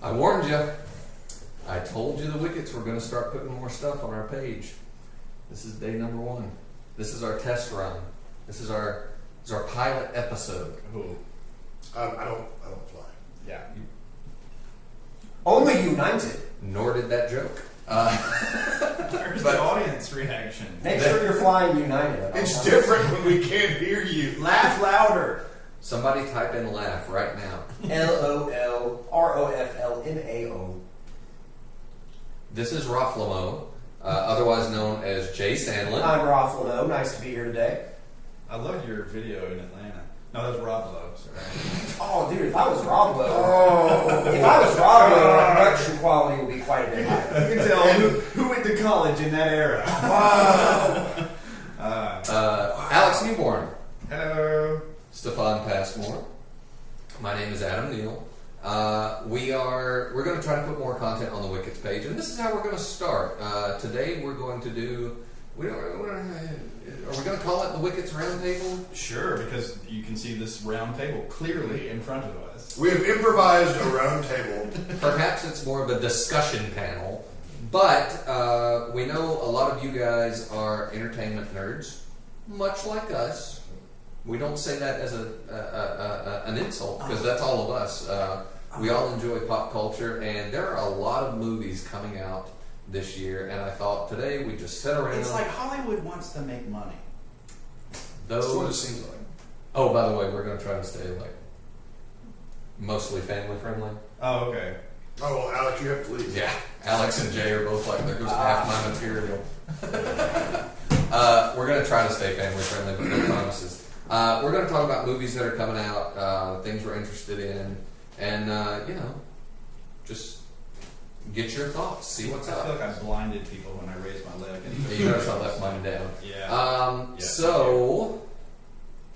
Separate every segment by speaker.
Speaker 1: I warned you. I told you the Wickets were going to start putting more stuff on our page. This is day number 1. This is our test run. This is our pilot episode.
Speaker 2: Ooh.
Speaker 3: I don't fly.
Speaker 2: Yeah.
Speaker 4: Only united.
Speaker 1: Nor did that joke.
Speaker 2: There's the audience reaction.
Speaker 4: Make sure you're flying united.
Speaker 3: It's different when we can't hear you.
Speaker 2: Laugh louder.
Speaker 1: Somebody type in laugh right now.
Speaker 4: LOLROFLMAO.
Speaker 1: This is Roflamo, otherwise known as Jay Sandlin.
Speaker 4: I'm Roflamo. Nice to be here today.
Speaker 2: I love your video in Atlanta. No, that's Rob Lowe. Sorry.
Speaker 4: Oh, dude, if I was Rob Lowe, the production quality would be quite a bit higher.
Speaker 2: You can tell who went to college in that era.
Speaker 4: Wow.
Speaker 1: Alex Newborn.
Speaker 2: Hello.
Speaker 1: Stefan Passmore. My name is Adam Neal. We're going to try to put more content on the Wickets page, and this is how we're going to start. Today we're going to do. Are we going to call it the Wickets Roundtable?
Speaker 2: Sure, because you can see this round table clearly in front of us.
Speaker 3: We have improvised a round table.
Speaker 1: Perhaps it's more of a discussion panel, but we know a lot of you guys are entertainment nerds, much like us. We don't say that as an insult, because that's all of us. We all enjoy pop culture, and there are a lot of movies coming out this year, and I thought today we'd just sit around.
Speaker 2: It's like Hollywood wants to make money.
Speaker 3: That's what it seems like.
Speaker 1: Oh, by the way, we're going to try to stay like mostly family friendly.
Speaker 2: Oh, okay.
Speaker 3: Oh, well, Alex, you have to leave.
Speaker 1: Yeah, Alex and Jay are both like, there goes half my material. We're going to try to stay family friendly, but no promises. We're going to talk about movies that are coming out, things we're interested in, and just get your thoughts, see what's up.
Speaker 2: I feel like I blinded people when I raised my leg.
Speaker 1: You notice I left mine down.
Speaker 2: Yeah.
Speaker 1: So,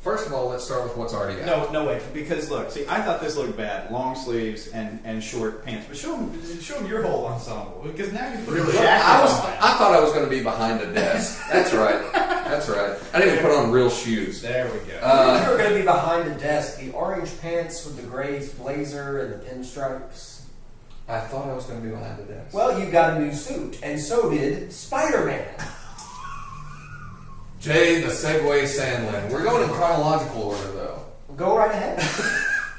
Speaker 1: first of all, let's start with what's already out.
Speaker 2: No, wait. Because look, see, I thought this looked bad. Long sleeves and short pants. But show them your whole ensemble. Because now you've put
Speaker 3: Really?
Speaker 2: a jacket on.
Speaker 1: I thought I was going to be behind a desk. That's right. That's right. I didn't even put on real shoes.
Speaker 2: There we go.
Speaker 4: If you were going to be behind a desk, the orange pants with the gray blazer and the pinstripes.
Speaker 1: I thought I was going to be behind a desk.
Speaker 4: Well, you got a new suit, and so did Spider-Man.
Speaker 1: Jay the Segway Sandlin. We're going in chronological order, though.
Speaker 4: Go right ahead.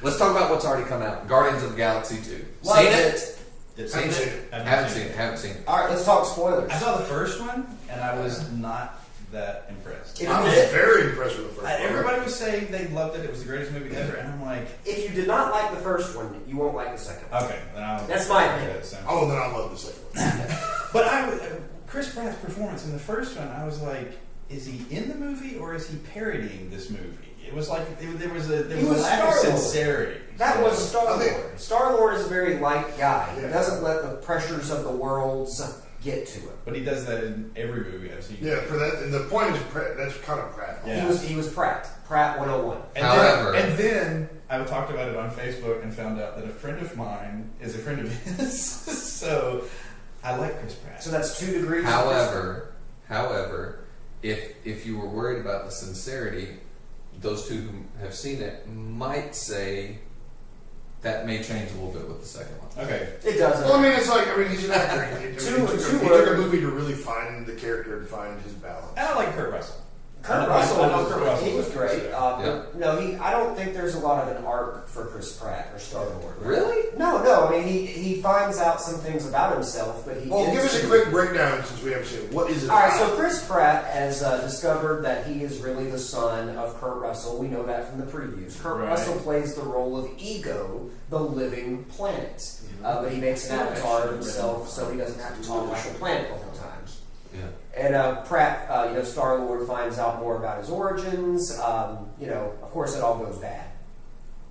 Speaker 1: Let's talk about what's already come out. Guardians of the Galaxy 2.
Speaker 4: Love
Speaker 1: Seen
Speaker 4: it.
Speaker 1: Seen it? Haven't seen it.
Speaker 4: All right, let's talk spoilers.
Speaker 2: I saw the first one, and I was not that impressed.
Speaker 3: I was very impressed with the first one.
Speaker 2: Everybody was saying they loved it. It was the greatest movie ever. And I'm like,
Speaker 4: If you did not like the first one, you won't like the second one.
Speaker 2: okay. Then
Speaker 4: That's my opinion.
Speaker 3: Oh, then I love the second one.
Speaker 2: But Chris Pratt's performance in the first one, I was like, is he in the movie or is he parodying this movie? It was like there was a lack of sincerity.
Speaker 4: That was Star-Lord.
Speaker 3: think-
Speaker 4: Star-Lord is a very light guy. He
Speaker 3: Yeah.
Speaker 4: doesn't let the pressures of the worlds get to him.
Speaker 2: But he does that in every movie I've seen.
Speaker 3: Yeah, for that. And the point is, that's kind of Pratt.
Speaker 2: Yeah.
Speaker 4: He was Pratt 101.
Speaker 2: And then I talked about it on Facebook and found out that a friend of mine is a friend of his. So I like Chris Pratt.
Speaker 4: So that's 2 degrees.
Speaker 1: However, if you were worried about the sincerity, those two who have seen it might say that may change a little bit with the second one.
Speaker 2: Okay.
Speaker 4: It doesn't.
Speaker 3: Well, he's an actor. He took a movie to really find the character and find his balance.
Speaker 2: And I like Kurt Russell.
Speaker 4: Kurt
Speaker 2: I
Speaker 4: Russell,
Speaker 2: know Kurt Russell
Speaker 4: he was great.
Speaker 1: Yeah.
Speaker 4: No, I don't think there's a lot of an arc for Chris Pratt or Star-Lord.
Speaker 1: Really?
Speaker 4: No. I mean, he finds out some things about himself, but he.
Speaker 3: Well, give us a quick breakdown since we haven't seen it. What is it?
Speaker 4: All right, so Chris Pratt has discovered that he is really the son of Kurt Russell. We know that from the previews. Kurt
Speaker 2: Right.
Speaker 4: Russell plays the role of Ego, the living planet. But he makes an avatar of himself so he doesn't have to talk like a planet the whole time.
Speaker 1: Yeah.
Speaker 4: And Pratt, Star-Lord finds out more about his origins. Of course, it all goes bad.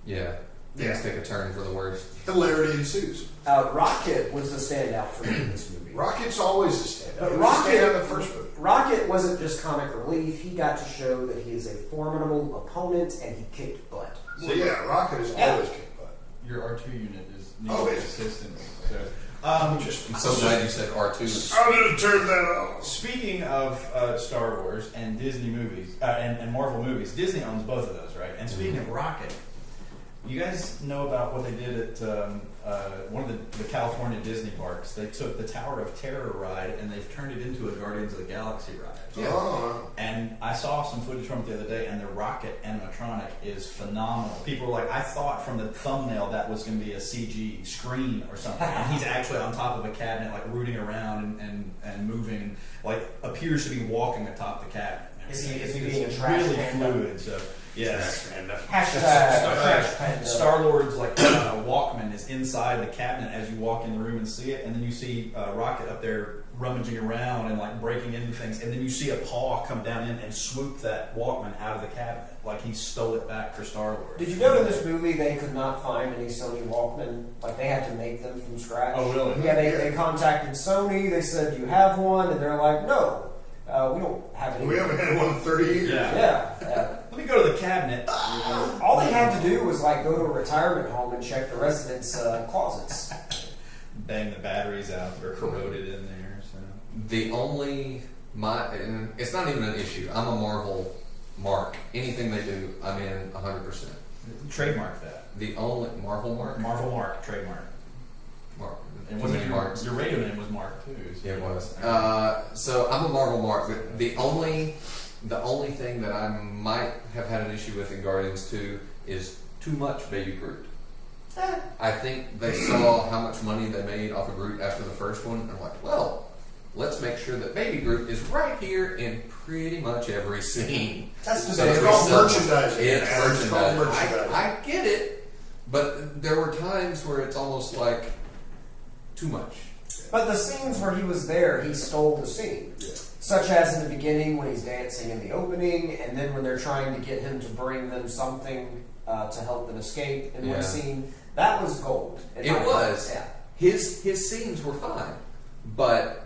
Speaker 1: Yeah. Things take a turn for the worst.
Speaker 3: Hilarity ensues.
Speaker 4: Rocket was the standout for me in this movie.
Speaker 3: Rocket's always a standout.
Speaker 4: Rocket
Speaker 3: in the first movie.
Speaker 4: Rocket wasn't just comic relief. He got to show that he is a formidable opponent, and he kicked butt.
Speaker 3: Well, yeah, Rocket is always kicked butt.
Speaker 2: Your R2 unit is
Speaker 3: Oh,
Speaker 2: needs
Speaker 3: yeah.
Speaker 2: assistance. So,
Speaker 1: I'm so glad you said R2.
Speaker 3: I'm going to turn that off.
Speaker 2: speaking of Star Wars and Disney movies and Marvel movies, Disney owns both of those, right? And speaking of Rocket, You guys know about what they did at one of the California Disney parks? They took the Tower of Terror ride and they've turned it into a Guardians of the Galaxy ride.
Speaker 1: Yeah.
Speaker 3: Oh.
Speaker 2: And I saw some footage from it the other day, and the rocket animatronic is phenomenal. People were like, I thought from the thumbnail that was going to be a CG screen or something. And he's actually on top of a cabinet, like rooting around and moving, like appears to be walking atop the cabinet.
Speaker 4: Is he being a trash
Speaker 2: really
Speaker 4: panda?
Speaker 2: fluid. So yes.
Speaker 4: Trash panda.
Speaker 2: Star-Lord's like Walkman is inside the cabinet as you walk in the room and see it, and then you see Rocket up there rummaging around and like breaking into things, and then you see a paw come down in and swoop that Walkman out of the cabinet, like he stole it back for Star-Lord.
Speaker 4: Did you know in this movie they could not find any Sony Walkman? Like they had to make them from scratch.
Speaker 2: Oh, really?
Speaker 4: Yeah, they contacted Sony. They said, "Do you have one?" And they're like, "No, we don't have any."
Speaker 3: We haven't had one in 30 years.
Speaker 4: Yeah.
Speaker 2: Let me go to the cabinet.
Speaker 4: All they had to do was like go to a retirement home and check the residents' closets.
Speaker 2: Bang the batteries out; they're corroded in there. So.
Speaker 1: And it's not even an issue. I'm a Marvel mark. Anything they do, I'm in 100%.
Speaker 2: Trademark that.
Speaker 1: The only Marvel mark.
Speaker 2: Marvel Mark trademark.
Speaker 1: Mark.
Speaker 2: It wasn't
Speaker 1: Marks.
Speaker 2: your radio name was Mark too. So.
Speaker 1: It was. So I'm a Marvel mark. But the only thing that I might have had an issue with in Guardians 2 is too much Baby Groot. I think they saw how much money they made off of Groot after the first one, and I'm like, well, let's make sure that Baby Groot is right here in pretty much every scene.
Speaker 4: That's just
Speaker 3: It's called merchandising.
Speaker 1: It's
Speaker 3: It's called
Speaker 1: merchandising.
Speaker 3: merchandising.
Speaker 1: I get it, but there were times where it's almost like too much.
Speaker 4: But the scenes where he was there, he stole the scene.
Speaker 3: Yeah.
Speaker 4: Such as in the beginning when he's dancing in the opening, and then when they're trying to get him to bring them something to help them escape in
Speaker 1: Yeah.
Speaker 4: one scene. That was gold. in
Speaker 1: It
Speaker 4: my
Speaker 1: was.
Speaker 4: opinion.
Speaker 1: His scenes were fine, but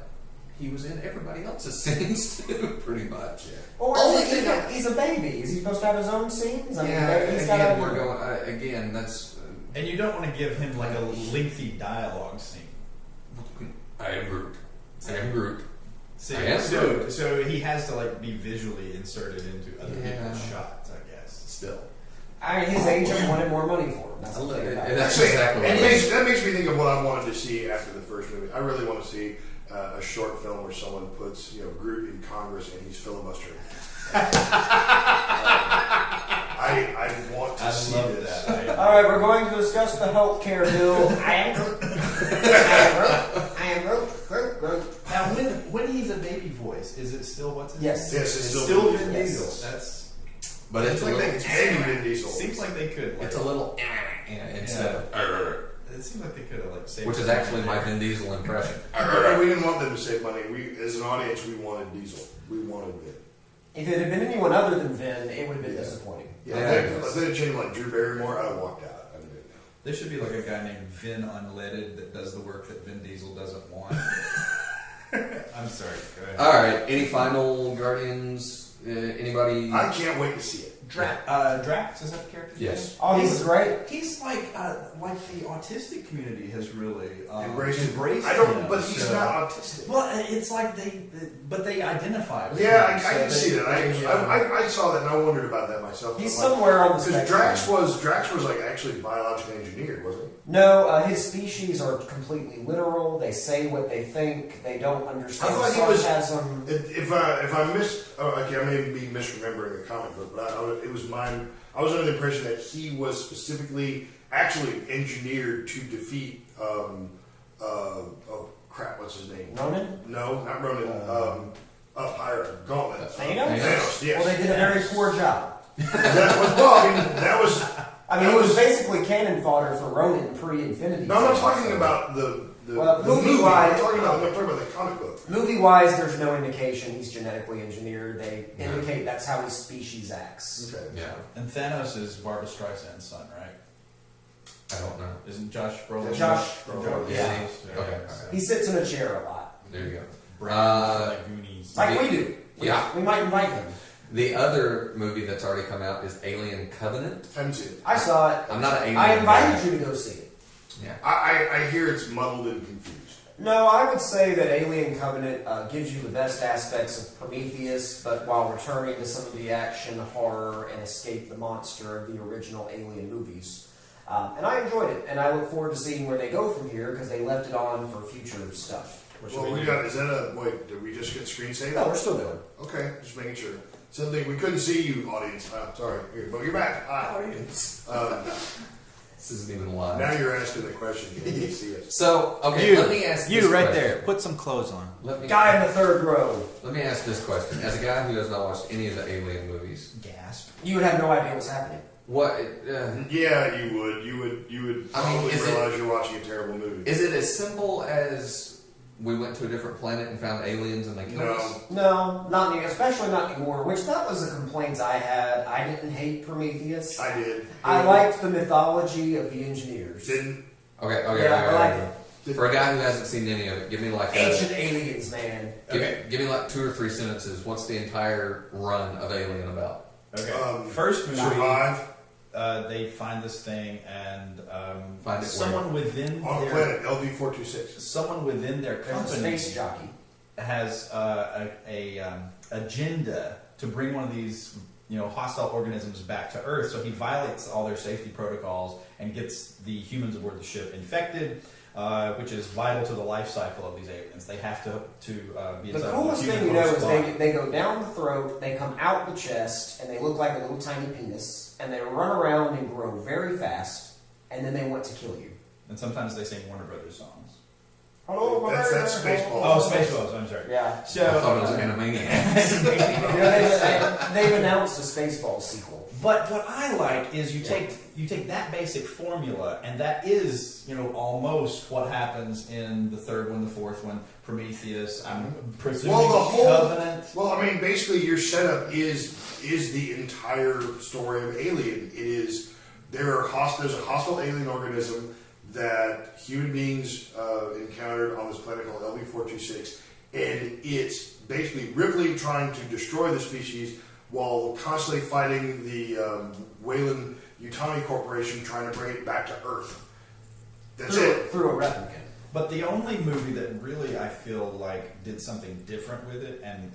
Speaker 1: he was in everybody else's scenes too, pretty much.
Speaker 3: Yeah.
Speaker 4: Or
Speaker 1: Only
Speaker 4: is
Speaker 1: thing I-
Speaker 4: he's a baby. Is he supposed to have his own scenes? I mean,
Speaker 1: Yeah,
Speaker 4: he's
Speaker 1: again,
Speaker 4: got
Speaker 1: we're going. Again, that's.
Speaker 2: And you don't want to give him like a lengthy dialogue scene.
Speaker 1: I am Groot. I am Groot.
Speaker 2: See,
Speaker 1: I am
Speaker 2: so he has to like be visually inserted into other
Speaker 1: Yeah.
Speaker 2: people's shots, I guess.
Speaker 1: Still.
Speaker 4: I mean, his agent wanted more money for him. That's the thing about it.
Speaker 1: That's
Speaker 3: Actually,
Speaker 1: exactly what
Speaker 3: and
Speaker 1: it is.
Speaker 3: that makes me think of what I wanted to see after the first movie. I really want to see a short film where someone puts Groot in Congress and he's filibustering. I want to
Speaker 2: I
Speaker 3: see
Speaker 2: love
Speaker 3: this.
Speaker 2: that.
Speaker 4: All right, we're going to discuss the health care bill. I am Groot. I am Groot.
Speaker 2: Now, when he's a baby voice, is it still what's his
Speaker 4: Yes.
Speaker 2: name?
Speaker 3: Yes, it's
Speaker 2: It's
Speaker 3: still
Speaker 2: Vin
Speaker 4: Yes.
Speaker 2: Diesel. That's
Speaker 1: But it's a
Speaker 3: like
Speaker 1: little.
Speaker 3: it's maybe Vin Diesel.
Speaker 2: seems like they could. Like,
Speaker 1: It's a little. Instead of.
Speaker 2: It seems like they could have like saved.
Speaker 1: Which is
Speaker 2: some
Speaker 1: actually
Speaker 2: money
Speaker 1: my
Speaker 2: there.
Speaker 1: Vin Diesel impression.
Speaker 3: But we didn't want them to save money. We, as an audience, we wanted Diesel. We wanted Vin.
Speaker 4: If it had been anyone other than Vin, it would have been
Speaker 3: Yeah.
Speaker 4: disappointing.
Speaker 3: Yeah,
Speaker 1: Yeah,
Speaker 3: if they had changed like Drew Barrymore, I'd have walked out. I didn't know.
Speaker 2: There should be like a guy named Vin Unleaded that does the work that Vin Diesel doesn't want. I'm sorry. Go ahead.
Speaker 1: All right. Any final Guardians? Anybody?
Speaker 3: I can't wait to see it.
Speaker 2: Drax, is that the character?
Speaker 1: Yes.
Speaker 4: Oh, he was great.
Speaker 2: He's like the autistic community has really
Speaker 3: Embraced it.
Speaker 2: embraced
Speaker 3: I don't,
Speaker 2: him,
Speaker 3: but he's
Speaker 2: so-
Speaker 3: not autistic.
Speaker 2: Well, it's like they identify with
Speaker 3: Yeah,
Speaker 2: him,
Speaker 3: I
Speaker 2: so
Speaker 3: can see that.
Speaker 2: they,
Speaker 3: I saw that and I wondered about that myself.
Speaker 4: He's
Speaker 3: I'm like,
Speaker 4: somewhere on the
Speaker 3: because
Speaker 4: spectrum.
Speaker 3: Drax was like actually biologically engineered, wasn't he?
Speaker 4: No, his species are completely literal. They say what they think. They don't understand
Speaker 3: I thought he was-
Speaker 4: sarcasm.
Speaker 3: If I missed, okay, I may be misremembering a comic book, but it was mine. I was under the impression that he was specifically actually engineered to defeat. Oh crap! What's his name?
Speaker 4: Ronan?
Speaker 3: No, not Ronan. Up higher, Gauntlet.
Speaker 4: Thanos?
Speaker 3: Thanos. Yes.
Speaker 4: Well, they did a very poor job.
Speaker 3: That was well. I mean, that was.
Speaker 4: I mean, it was basically cannon fodder for Ronan pre-Infinity.
Speaker 3: No, I'm not talking about the
Speaker 4: Well,
Speaker 3: movie.
Speaker 4: movie-wise-
Speaker 3: I'm talking about the comic book.
Speaker 4: Movie-wise, there's no indication he's genetically engineered. They indicate that's how his species acts.
Speaker 3: Okay.
Speaker 1: Yeah.
Speaker 2: And Thanos is Barbra Streisand's son, right?
Speaker 1: I don't know.
Speaker 2: Isn't Josh Brolin?
Speaker 4: Josh
Speaker 2: Brolin.
Speaker 1: Yeah.
Speaker 2: Okay.
Speaker 1: Okay.
Speaker 4: He sits in a chair a lot,
Speaker 1: There you go.
Speaker 2: Brandon from the Goonies.
Speaker 4: like we do.
Speaker 1: Yeah.
Speaker 4: We might invite him.
Speaker 1: The other movie that's already come out is Alien Covenant.
Speaker 3: Haven't seen it.
Speaker 4: I saw it.
Speaker 1: I'm not an alien.
Speaker 4: I invited
Speaker 1: guy.
Speaker 4: you to go see it.
Speaker 1: Yeah.
Speaker 3: I hear it's muddled and confused.
Speaker 4: No, I would say that Alien Covenant gives you the best aspects of Prometheus, but while returning to some of the action, horror, and escape the monster of the original Alien movies. And I enjoyed it, and I look forward to seeing where they go from here because they left it on for future stuff.
Speaker 3: Well, we got, is that a, wait, did we just get screen saved?
Speaker 4: No, we're still doing.
Speaker 3: Okay, just making sure. Something, we couldn't see you, audience. Sorry, here, but you're back. Hi.
Speaker 1: Audience. This isn't even live.
Speaker 3: Now you're asking the question. You can't see us.
Speaker 1: So, okay, let me ask
Speaker 2: You
Speaker 1: this
Speaker 2: right
Speaker 1: question.
Speaker 2: there. Put some clothes on.
Speaker 4: Guy in the third row.
Speaker 1: Let me ask this question. As a guy who has not watched any of the Alien movies,
Speaker 2: Gasp.
Speaker 4: You would have no idea what's happening.
Speaker 1: what
Speaker 3: Yeah, you would. You would
Speaker 1: I mean,
Speaker 3: probably
Speaker 1: is it-
Speaker 3: realize you're watching a terrible movie.
Speaker 1: is it as simple as we went to a different planet and found aliens and they killed us?
Speaker 4: No, not any, especially not anymore. Which that was a complaint I had. I didn't hate Prometheus.
Speaker 3: I did.
Speaker 4: I liked the mythology of the engineers.
Speaker 3: Didn't.
Speaker 1: Okay,
Speaker 4: Yeah, I like
Speaker 1: okay. For a guy who hasn't seen any of it, give me like
Speaker 4: Ancient aliens, man.
Speaker 1: give me like 2 or 3 sentences. What's the entire run of Alien about?
Speaker 2: Okay. First movie,
Speaker 3: Survive
Speaker 2: they find this thing, and
Speaker 1: Find it
Speaker 2: someone within
Speaker 3: on a
Speaker 2: their
Speaker 3: planet LV-426.
Speaker 2: someone within their
Speaker 4: There's a
Speaker 2: company
Speaker 4: space jockey.
Speaker 2: has a agenda to bring one of these hostile organisms back to Earth. So he violates all their safety protocols and gets the humans aboard the ship infected, which is vital to the life cycle of these aliens. They have to be
Speaker 4: The
Speaker 2: inside
Speaker 4: coolest
Speaker 2: of a
Speaker 4: thing
Speaker 2: human
Speaker 4: you know
Speaker 2: host
Speaker 4: is
Speaker 2: body.
Speaker 4: they go down the throat, they come out the chest, and they look like a little tiny penis, and they run around and grow very fast, and then they want to kill you.
Speaker 2: And sometimes they sing Warner Brothers songs.
Speaker 4: Hello,
Speaker 3: That's Spaceballs.
Speaker 2: Oh, Spaceballs. I'm sorry.
Speaker 4: Yeah.
Speaker 1: I thought it was
Speaker 2: So,
Speaker 1: Animaniacs.
Speaker 4: You know, they've announced a Spaceballs sequel.
Speaker 2: but what I like is you take that basic formula, and that is almost what happens in the third one, the fourth one, Prometheus. I'm presuming
Speaker 3: Well, the whole-
Speaker 2: Covenant.
Speaker 3: Well, I mean, basically, your setup is the entire story of Alien. It is there's a hostile alien organism that human beings encountered on this planet called LV-426, and it's basically Ripley trying to destroy the species while constantly fighting the Weyland Yutani Corporation trying to bring it back to Earth. That's it.
Speaker 4: Through a replicant.
Speaker 2: But the only movie that really I feel like did something different with it and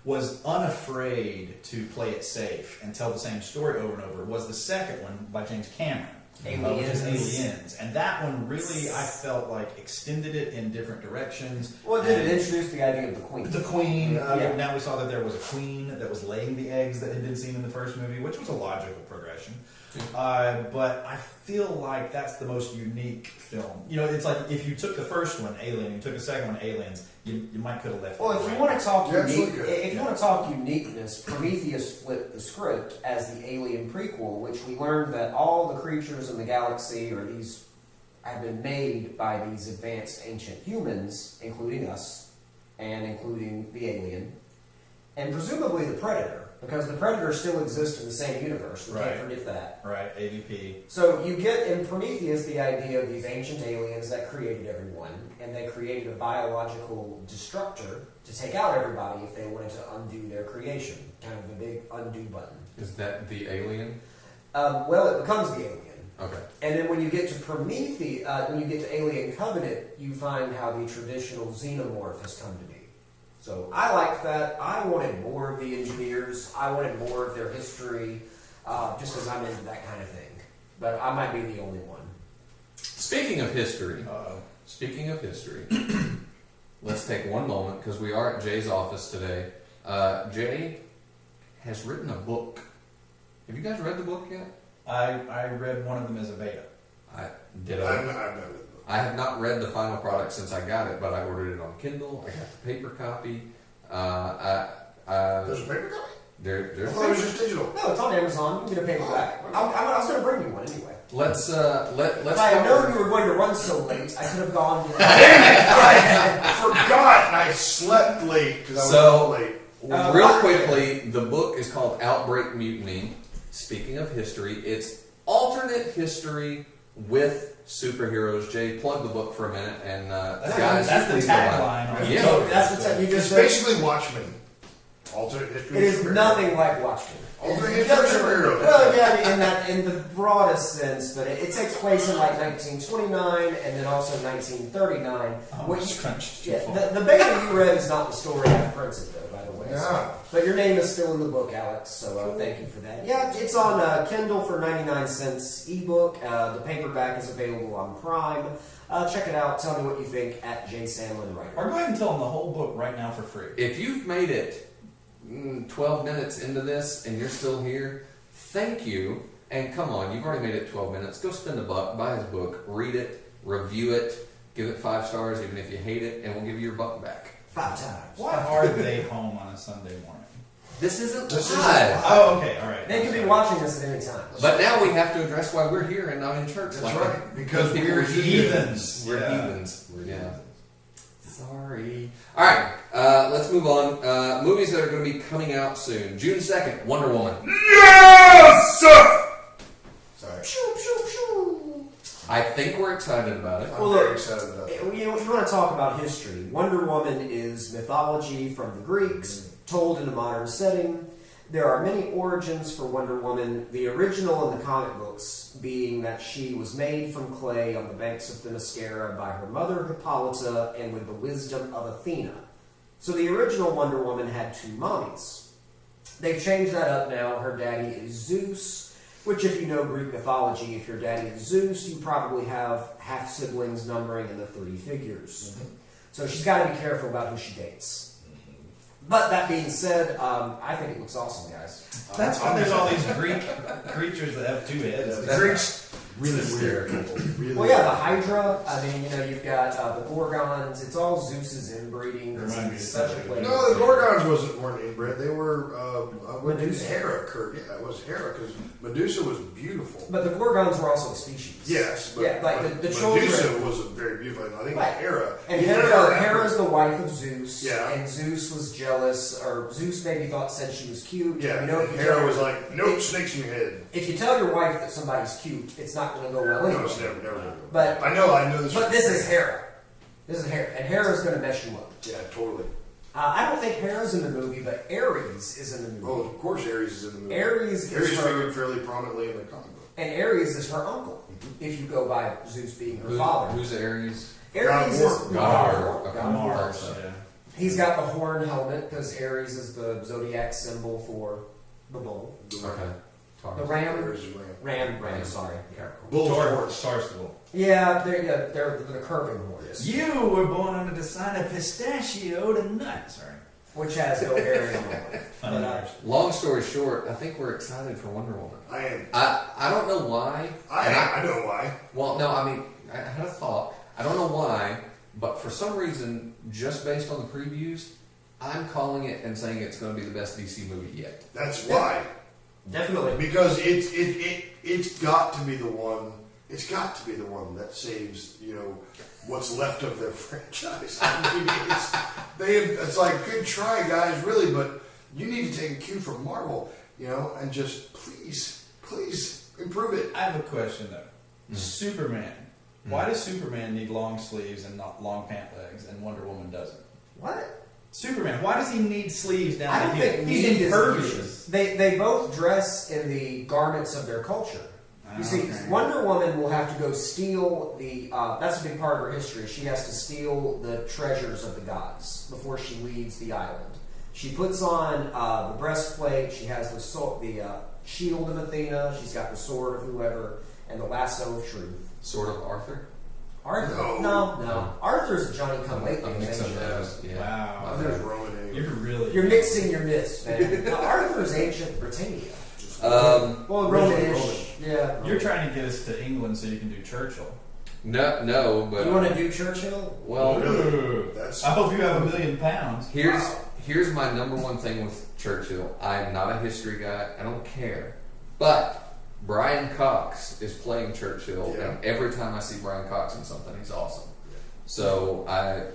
Speaker 2: was unafraid to play it safe and tell the same story over and over was the second one by James Cameron. Which is Aliens. And that one really, I felt like, extended it in different directions.
Speaker 4: Well, did it introduce the idea of the queen?
Speaker 2: The queen,
Speaker 4: Yeah.
Speaker 2: now we saw that there was a queen that was laying the eggs that had been seen in the first movie, which was a logical progression. But I feel like that's the most unique film. It's like if you took the first one, Alien, and you took the second one, Aliens, you might could have left.
Speaker 4: Well,
Speaker 2: it
Speaker 4: if you
Speaker 2: right.
Speaker 4: want to talk
Speaker 3: You're
Speaker 4: unique,
Speaker 3: absolutely good.
Speaker 4: if you want to talk uniqueness, Prometheus flipped the script as the Alien prequel, which we learned that all the creatures in the galaxy have been made by these advanced ancient humans, including us, and including the alien, and presumably the Predator, because the Predator still exists in the same universe. We
Speaker 2: Right.
Speaker 4: can't forget that.
Speaker 2: Right, AVP.
Speaker 4: So you get in Prometheus the idea of these ancient aliens that created everyone, and they created a biological destructor to take out everybody if they wanted to undo their creation, kind of the big undo button.
Speaker 1: Is that the Alien?
Speaker 4: Well, it becomes the alien.
Speaker 1: Okay.
Speaker 4: And then when you get to Prometheus, when you get to Alien Covenant, you find how the traditional xenomorph has come to be. So I liked that. I wanted more of the engineers. I wanted more of their history, just because I'm into that kind of thing. But I might be the only one.
Speaker 1: Speaking of history, let's take one moment because we are at Jay's office today. Jay has written a book. Have you guys read the book yet?
Speaker 2: I read one of them as a beta.
Speaker 3: I've never.
Speaker 1: I have not read the final product since I got it, but I ordered it on Kindle. I got the paper copy.
Speaker 3: There's a paper copy? I
Speaker 1: There's
Speaker 3: thought it was just digital.
Speaker 4: No, it's on Amazon. You can get a paperback. I was going to bring you one anyway.
Speaker 1: Let's
Speaker 4: If I had known you were going to run so late, I could have gone.
Speaker 3: I forgot, and I slept late because I was
Speaker 1: So-
Speaker 3: up late.
Speaker 1: Real quickly, the book is called Outbreak Mutiny. Speaking of history, it's alternate history with superheroes. Jay, plug the book for a minute, and guys,
Speaker 2: That's the
Speaker 1: please go on.
Speaker 2: tagline.
Speaker 1: Yeah.
Speaker 4: So that's the you
Speaker 3: It's
Speaker 4: just said.
Speaker 3: basically Watchmen. Alternate history.
Speaker 4: It is
Speaker 3: superhero.
Speaker 4: nothing like Watchmen.
Speaker 3: Alternate
Speaker 4: It
Speaker 3: history
Speaker 4: doesn't-
Speaker 3: superhero.
Speaker 4: Well, yeah, in the broadest sense, but it takes place in like 1929 and then also 1939.
Speaker 2: Oh,
Speaker 4: What
Speaker 2: it's
Speaker 4: you-
Speaker 2: crunched too
Speaker 4: yeah,
Speaker 2: full.
Speaker 4: the beta you read is not the story I've printed, though. By the way, anyway.
Speaker 3: Yeah.
Speaker 4: But your name is still in the book, Alex, so thank you for that. Yeah, it's on Kindle for 99 cents ebook. The paperback is available on Prime. Check it out. Tell me what you think at J. Sandlin Writer.
Speaker 2: Or go ahead and tell them the whole book right now for free.
Speaker 1: If you've made it 12 minutes into this and you're still here, thank you. And come on, you've already made it 12 minutes. Go spend $1, buy his book, read it, review it, give it 5 stars, even if you hate it, and we'll give you your buck back.
Speaker 4: 5 times.
Speaker 2: Why are they home on a Sunday morning?
Speaker 1: This isn't
Speaker 3: This
Speaker 1: live.
Speaker 3: isn't
Speaker 2: Oh, okay, all right.
Speaker 4: They could be watching this at any time.
Speaker 1: But now we have to address why we're here and not in church.
Speaker 3: That's
Speaker 1: like
Speaker 3: right, because
Speaker 1: people
Speaker 3: we're
Speaker 1: are
Speaker 3: heathens.
Speaker 1: We're
Speaker 2: Yeah.
Speaker 1: heathens. Yeah. Sorry. All right, let's move on. Movies that are going to be coming out soon. June 2nd, Wonder Woman.
Speaker 3: Yes! Sorry.
Speaker 1: I think we're excited about it.
Speaker 3: I'm
Speaker 4: Well,
Speaker 3: very
Speaker 4: look,
Speaker 3: excited about that.
Speaker 4: You know, if you want to talk about history, Wonder Woman is mythology from the Greeks, told in a modern setting. There are many origins for Wonder Woman, the original in the comic books being that she was made from clay on the banks of Themyscira by her mother Hippolyta and with the wisdom of Athena. So the original Wonder Woman had 2 mommies. They've changed that up now. Her daddy is Zeus, which if you know Greek mythology, if your daddy is Zeus, you probably have half-siblings numbering in the 3 figures.
Speaker 3: Mm-hmm.
Speaker 4: So she's got to be careful about who she dates. But that being said, I think it looks awesome, guys.
Speaker 2: That's why there's all these Greek creatures that have 2 heads.
Speaker 3: The Greeks really weird. Really
Speaker 4: Well, yeah, the Hydra. I mean, you know, you've got the Gorgons. It's all Zeus's inbreeding. This
Speaker 2: Remind me
Speaker 4: is
Speaker 2: of
Speaker 4: such a
Speaker 2: something.
Speaker 4: place.
Speaker 3: No, the Gorgons weren't inbred. They were
Speaker 4: Medusa.
Speaker 3: Hera. Yeah, it was Hera because Medusa was beautiful.
Speaker 4: But the Gorgons were also a species.
Speaker 3: Yes, but,
Speaker 4: Yeah, like
Speaker 3: but
Speaker 4: the
Speaker 3: Medusa
Speaker 4: children.
Speaker 3: was a very beautiful. I think
Speaker 4: Right.
Speaker 3: Hera.
Speaker 4: And
Speaker 3: even
Speaker 4: Hera's the wife of Zeus.
Speaker 3: Yeah.
Speaker 4: And Zeus was jealous, or Zeus maybe said she was cute.
Speaker 3: Yeah,
Speaker 4: You know, if you
Speaker 3: Hera
Speaker 4: tell-
Speaker 3: was like, nope, snakes in your head.
Speaker 4: If you tell your wife that somebody's cute, it's not going to go well
Speaker 3: No,
Speaker 4: anyway.
Speaker 3: it's never gonna go.
Speaker 4: But
Speaker 3: I know this.
Speaker 4: But this is Hera. This is Hera, and Hera's going to mess you up.
Speaker 3: Yeah, totally.
Speaker 4: I don't think Hera's in the movie, but Ares is in the movie.
Speaker 3: Oh, of course, Ares is in the movie.
Speaker 4: Ares
Speaker 3: Ares
Speaker 4: is her,
Speaker 3: figured fairly prominently in the comic book.
Speaker 4: and Ares is her uncle. If you go by Zeus being her
Speaker 1: Who's,
Speaker 4: father.
Speaker 1: who's Ares?
Speaker 4: Ares is
Speaker 3: God of
Speaker 1: War.
Speaker 4: God
Speaker 1: Okay.
Speaker 4: of War.
Speaker 2: Mars, yeah.
Speaker 4: He's got the horn helmet because Ares is the zodiac symbol for the bull.
Speaker 3: The
Speaker 1: Okay.
Speaker 4: The ram.
Speaker 3: Ares is ram.
Speaker 4: Ram. Sorry.
Speaker 3: Bull's
Speaker 2: Tar-
Speaker 3: horse.
Speaker 2: Tarstable.
Speaker 4: Yeah, they're the curving horns,
Speaker 2: You were born under the sign of pistachio to nut. Sorry.
Speaker 4: which has no hair anymore. But,
Speaker 1: Long story short, I think we're excited for Wonder Woman.
Speaker 3: I am.
Speaker 1: I don't know why.
Speaker 3: I
Speaker 1: and
Speaker 3: am. I know why.
Speaker 1: Well, no, I mean, I had a thought. I don't know why, but for some reason, just based on the previews, I'm calling it and saying it's going to be the best DC movie yet.
Speaker 3: That's why.
Speaker 4: definitely.
Speaker 3: Because it's got to be the one. It's got to be the one that saves what's left of their franchise. I mean, it's like good try, guys, really, but you need to take a cue from Marvel, and just please improve it.
Speaker 2: I have a question though. Superman. Why does Superman need long sleeves and not long pant legs, and Wonder Woman doesn't?
Speaker 4: What?
Speaker 2: Superman. Why does he need sleeves down
Speaker 4: I
Speaker 2: the
Speaker 4: don't
Speaker 2: heel?
Speaker 4: think
Speaker 2: He's
Speaker 4: need is the
Speaker 2: impervious.
Speaker 4: issue. They both dress in the garments of their culture. You see,
Speaker 2: Okay.
Speaker 4: Wonder Woman will have to go steal the. That's a big part of her history. She has to steal the treasures of the gods before she leaves the island. She puts on the breastplate. She has the shield of Athena. She's got the sword of whoever and the lasso of truth.
Speaker 1: Sort of Arthur.
Speaker 4: Arthur?
Speaker 3: No.
Speaker 4: No. Arthur's a Johnny Come Lately.
Speaker 1: I'm mixing
Speaker 4: ancient.
Speaker 1: those. Yeah.
Speaker 2: Wow.
Speaker 3: There's Roman anyway.
Speaker 2: You're really.
Speaker 4: You're mixing your myths, man. Now, Arthur's ancient Britannia. Well,
Speaker 3: Roman.
Speaker 4: Romanish. Yeah.
Speaker 2: You're trying to get us to England so you can do Churchill.
Speaker 1: No, but
Speaker 4: You want to do Churchill?
Speaker 1: well,
Speaker 2: Ooh.
Speaker 3: That's
Speaker 2: I hope you have £1 million.
Speaker 1: here's my number one thing with Churchill. I'm not a history guy. I don't care, but Brian Cox is playing Churchill,
Speaker 3: Yeah.
Speaker 1: and every time I see Brian Cox in something, he's awesome. So
Speaker 3: I'll give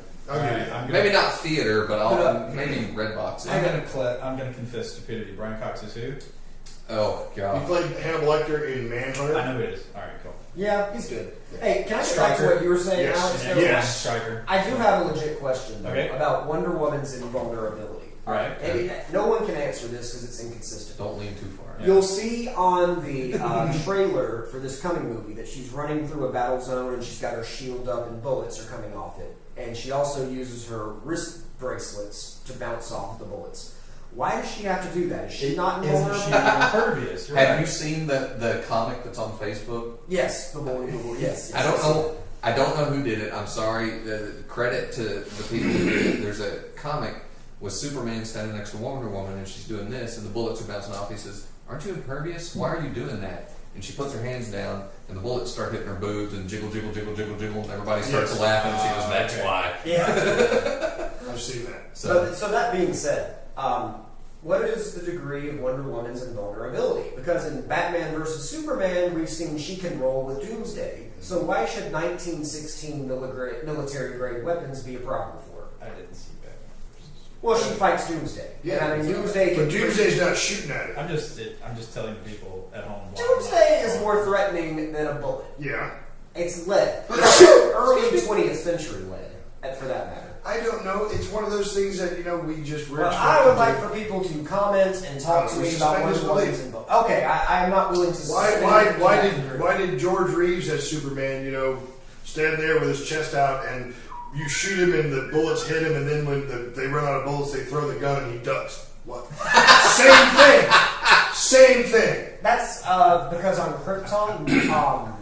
Speaker 3: you that.
Speaker 2: I'm
Speaker 1: maybe not theater, but I'll
Speaker 4: But,
Speaker 1: maybe Redbox.
Speaker 2: I'm gonna confess stupidity. Brian Cox is who?
Speaker 1: Oh
Speaker 3: He
Speaker 1: god.
Speaker 3: played Hannibal Lecter in Manhunter.
Speaker 2: I know who it is. All right, cool.
Speaker 4: Yeah, he's good. Hey, can I get back to
Speaker 3: Striker.
Speaker 4: what you were saying,
Speaker 3: Yes.
Speaker 4: Alex?
Speaker 2: Yeah,
Speaker 3: Yes.
Speaker 2: Striker.
Speaker 4: I do have a legit question though,
Speaker 2: Okay.
Speaker 4: about Wonder Woman's invulnerability.
Speaker 2: Right.
Speaker 4: And no one can answer this because it's inconsistent.
Speaker 1: Don't lean too far.
Speaker 2: Yeah.
Speaker 4: You'll see on the trailer for this coming movie that she's running through a battle zone and she's got her shield up and bullets are coming off it. And she also uses her wrist bracelets to bounce off the bullets. Why does she have to do that? Is she not
Speaker 2: Isn't she
Speaker 4: invulnerable?
Speaker 2: impervious?
Speaker 1: Have you seen the comic that's on Facebook?
Speaker 4: Yes, the bully. Yes.
Speaker 1: I don't know. I don't know who did it. I'm sorry. Credit to the people who did it. There's a comic with Superman standing next to Wonder Woman, and she's doing this, and the bullets are bouncing off. He says, "Aren't you impervious? Why are you doing that?" And she puts her hands down, and the bullets start hitting her boobs, and jiggle, jiggle, jiggle, jiggle, jiggle, and everybody starts laughing. She goes, "That's why."
Speaker 4: Yeah.
Speaker 3: I've seen that.
Speaker 4: So that being said, what is the degree of Wonder Woman's invulnerability? Because in Batman versus Superman, we've seen she can roll with Doomsday. So why should 1916 military-grade weapons be a problem for her?
Speaker 2: I didn't see that.
Speaker 4: Well, she fights Doomsday.
Speaker 3: Yeah,
Speaker 4: I mean, Doomsday.
Speaker 3: but Doomsday's not shooting at it.
Speaker 2: I'm just telling people at home.
Speaker 4: Doomsday is more threatening than a bullet.
Speaker 3: Yeah.
Speaker 4: It's lead. Early 20th century lead, for that matter.
Speaker 3: I don't know. It's one of those things that we just.
Speaker 4: Well, I would like for people to comment and talk to me about Wonder Woman's involvement. Okay, I'm not willing to.
Speaker 3: Why did George Reeves as Superman, stand there with his chest out and you shoot him and the bullets hit him, and then when they run out of bullets, they throw the gun and he ducks? What? Same thing. Same thing.
Speaker 4: That's because on Krypton.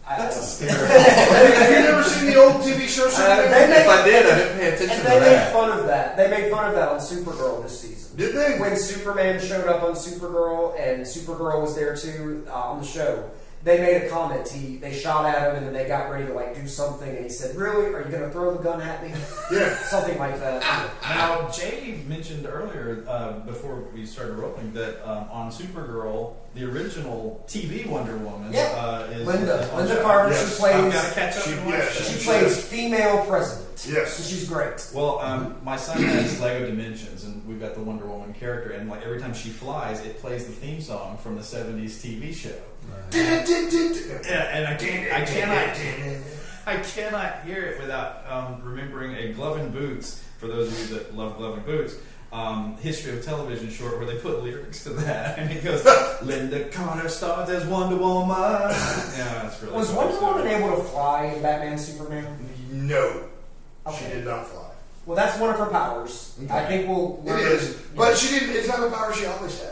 Speaker 2: That's a scary.
Speaker 3: Have you never seen the old TV show Superman?
Speaker 1: If I did, I didn't pay attention
Speaker 4: And
Speaker 1: to
Speaker 4: they made
Speaker 1: that.
Speaker 4: fun of that. They made fun of that on Supergirl this season.
Speaker 3: Did they?
Speaker 4: When Superman showed up on Supergirl and Supergirl was there too on the show, they made a comment. They shot at him and then they got ready to do something, and he said, "Really? Are you going to throw the gun at me?"
Speaker 3: Yeah.
Speaker 4: Something like that.
Speaker 2: Now, Jay mentioned earlier, before we started rolling, that on Supergirl, the original TV Wonder Woman is
Speaker 4: Linda
Speaker 2: on
Speaker 4: Linda
Speaker 2: show.
Speaker 4: Carter.
Speaker 3: Yes.
Speaker 4: She plays.
Speaker 2: I've got to catch up and watch that.
Speaker 4: She plays female president.
Speaker 3: Yes.
Speaker 4: And she's great.
Speaker 2: Well, my son has Lego Dimensions, and we've got the Wonder Woman character, and every time she flies, it plays the theme song from the '70s TV show. Yeah, and I cannot hear it without remembering a Glove and Boots. For those of you that love Glove and Boots, history of television short where they put lyrics to that, and it goes, "Linda Carter stars as Wonder Woman." Yeah, that's really.
Speaker 4: Was
Speaker 2: cool.
Speaker 4: Wonder Woman able to fly in Batman Superman?
Speaker 3: No.
Speaker 4: Okay.
Speaker 3: She did not fly.
Speaker 4: Well, that's one of her powers.
Speaker 3: Okay.
Speaker 4: I think we'll.
Speaker 3: It is. But she didn't. It's not a power she always had.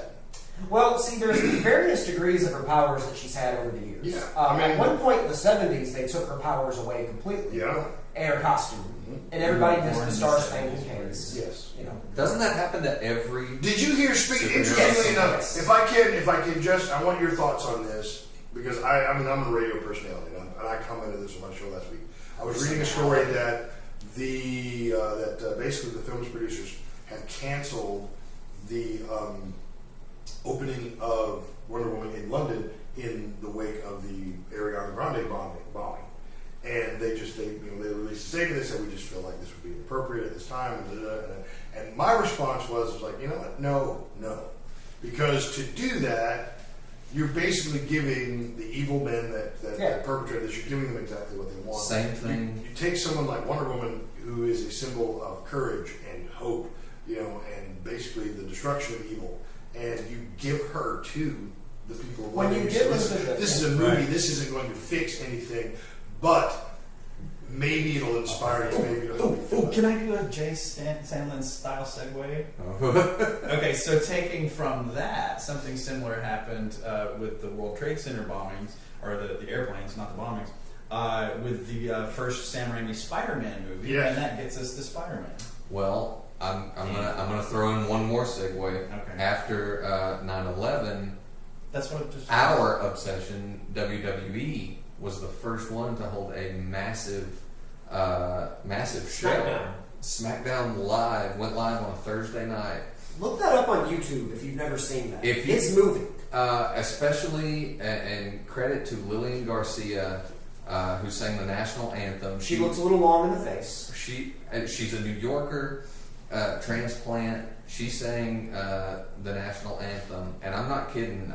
Speaker 4: Well, see, there's various degrees of her powers that she's had over the years.
Speaker 3: Yeah.
Speaker 4: At one point in the 70s, they took her powers away completely.
Speaker 3: Yeah.
Speaker 4: And her costume. And everybody missed the Star Spangled Cans.
Speaker 3: Yes.
Speaker 1: Doesn't that happen to every?
Speaker 3: Did you hear? Interestingly
Speaker 4: Yes.
Speaker 3: enough,
Speaker 4: Yes.
Speaker 3: if I can just, I want your thoughts on this because I'm a radio personality and I commented this on my show last week. I was reading a story that basically the film's producers have canceled the opening of Wonder Woman in London in the wake of the Ariana Grande bombing. And they released a statement. They said, "We just feel like this would be inappropriate at this time." And my response was like, you know what? No, because to do that, you're basically giving the evil men that perpetrate this. You're giving them exactly what they want.
Speaker 1: Same thing.
Speaker 3: You take someone like Wonder Woman, who is a symbol of courage and hope, and basically the destruction of evil, and you give her to the people.
Speaker 4: When you give them
Speaker 3: this is a movie. Right. This isn't going to fix anything. But maybe it'll inspire you. Maybe it'll help you feel
Speaker 2: Can I do a Jay Sandlin style segue? Okay, so taking from that, something similar happened with the World Trade Center bombings, or the airplanes, not the bombings, with the first Sam Raimi Spider-Man movie, and that gets us to Spider-Man.
Speaker 1: Well, I'm gonna throw in one more segue.
Speaker 2: Okay.
Speaker 1: After 9/11,
Speaker 2: that's what just
Speaker 1: our obsession, WWE, was the first one to hold a massive show. SmackDown Live went live on a Thursday night.
Speaker 4: Look that up on YouTube if you've never seen that. It's moving.
Speaker 1: Especially, and credit to Lillian Garcia, who sang the national anthem.
Speaker 4: She looks a little long in the face.
Speaker 1: She's a New Yorker, transplant. She sang the national anthem, and I'm not kidding.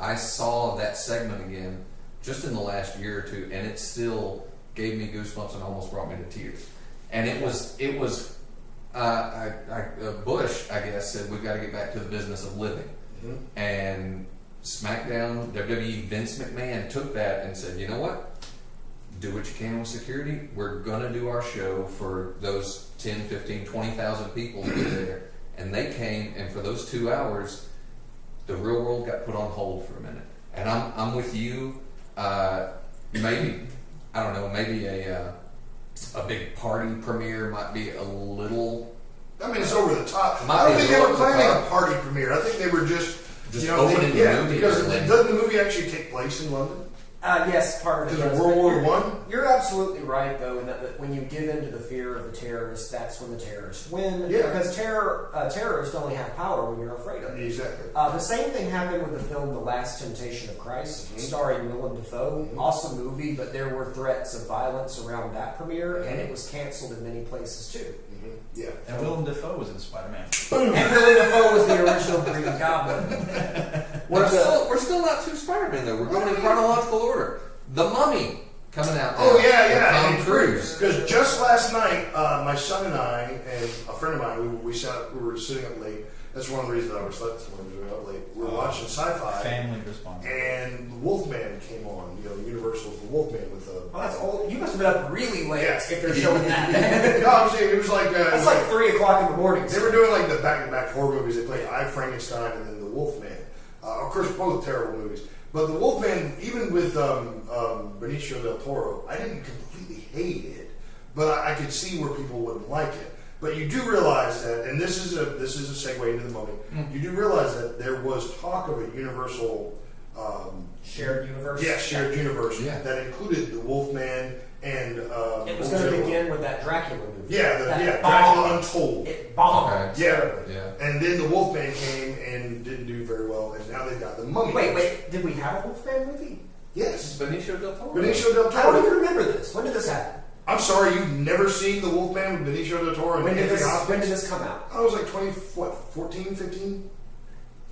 Speaker 1: I saw that segment again just in the last year or two, and it still gave me goosebumps and almost brought me to tears. And it was Bush, I guess, said we've got to get back to the business of living. Mm-hmm. And SmackDown, WWE, Vince McMahon took that and said, you know what? Do what you can with security. We're going to do our show for those 10, 15, 20,000 people who are there. and they came, and for those 2 hours, the real world got put on hold for a minute. And I'm with you. Maybe, I don't know, maybe a big party premiere might be a little.
Speaker 3: I mean, it's over the top.
Speaker 1: Might
Speaker 3: I don't
Speaker 1: be
Speaker 3: think
Speaker 1: a
Speaker 3: they were
Speaker 1: little over the
Speaker 3: planning a
Speaker 1: top.
Speaker 3: party premiere. I think they were just
Speaker 1: opening the movie.
Speaker 3: because
Speaker 1: early.
Speaker 3: doesn't the movie actually take place in London?
Speaker 4: Yes, part of it
Speaker 3: Is it
Speaker 4: does.
Speaker 3: World
Speaker 4: But
Speaker 3: War
Speaker 4: you're-
Speaker 3: One?
Speaker 4: You're absolutely right, though, in that when you give in to the fear of the terrorists, that's when the terrorists win.
Speaker 3: Yeah.
Speaker 4: Because terrorists only have power when you're afraid of them.
Speaker 3: Exactly.
Speaker 4: The same thing happened with the film The Last Temptation of Christ, starring Willem Dafoe. Awesome movie, but there were threats of violence around that premiere, and it was canceled in many places too.
Speaker 3: Yeah.
Speaker 2: And Willem Dafoe was in Spider-Man.
Speaker 4: And Willem Dafoe was the original Green Goblin.
Speaker 1: We're still not to Spider-Man though. We're going in chronological order. The Mummy coming out.
Speaker 3: Oh
Speaker 1: now
Speaker 3: yeah.
Speaker 1: with Tom
Speaker 3: And
Speaker 1: Cruise.
Speaker 3: Because just last night, my son and I and a friend of mine, we were sitting up late. That's one of the reasons I was up late. We were watching sci-fi,
Speaker 2: Family response.
Speaker 3: and the Wolfman came on. Universal's The Wolfman with a.
Speaker 4: Oh, that's old. You must have been up really late
Speaker 3: Yeah.
Speaker 4: if they're showing that.
Speaker 3: No, I'm saying it was like
Speaker 4: That's like 3 o'clock in the morning.
Speaker 3: they were doing like the back-to-back horror movies. They played I, Frankenstein and then The Wolfman. Of course, both terrible movies. But The Wolfman, even with Benicio del Toro, I didn't completely hate it, but I could see where people wouldn't like it. But you do realize that, and this is a segue into the Mummy. You do realize that there was talk of a Universal
Speaker 4: Shared universe.
Speaker 3: shared universe
Speaker 1: Yeah.
Speaker 3: that included The Wolfman and
Speaker 4: It was going to begin with that Dracula movie.
Speaker 3: Dracula
Speaker 4: bombed.
Speaker 3: Untold.
Speaker 4: It bombed.
Speaker 1: Okay.
Speaker 3: Yeah.
Speaker 4: terribly.
Speaker 1: Yeah.
Speaker 3: And then The Wolfman came and didn't do very well, and now they've got The Mummy.
Speaker 4: Wait. Did we have a Wolfman movie?
Speaker 3: Yes.
Speaker 1: Benicio del Toro.
Speaker 3: Benicio del
Speaker 4: I don't
Speaker 3: Toro.
Speaker 4: even remember this. When did this happen?
Speaker 3: I'm sorry, you've never seen The Wolfman with Benicio del Toro and
Speaker 4: When did
Speaker 3: Anthony Hopkins?
Speaker 4: this come out?
Speaker 3: I was like 14, 15?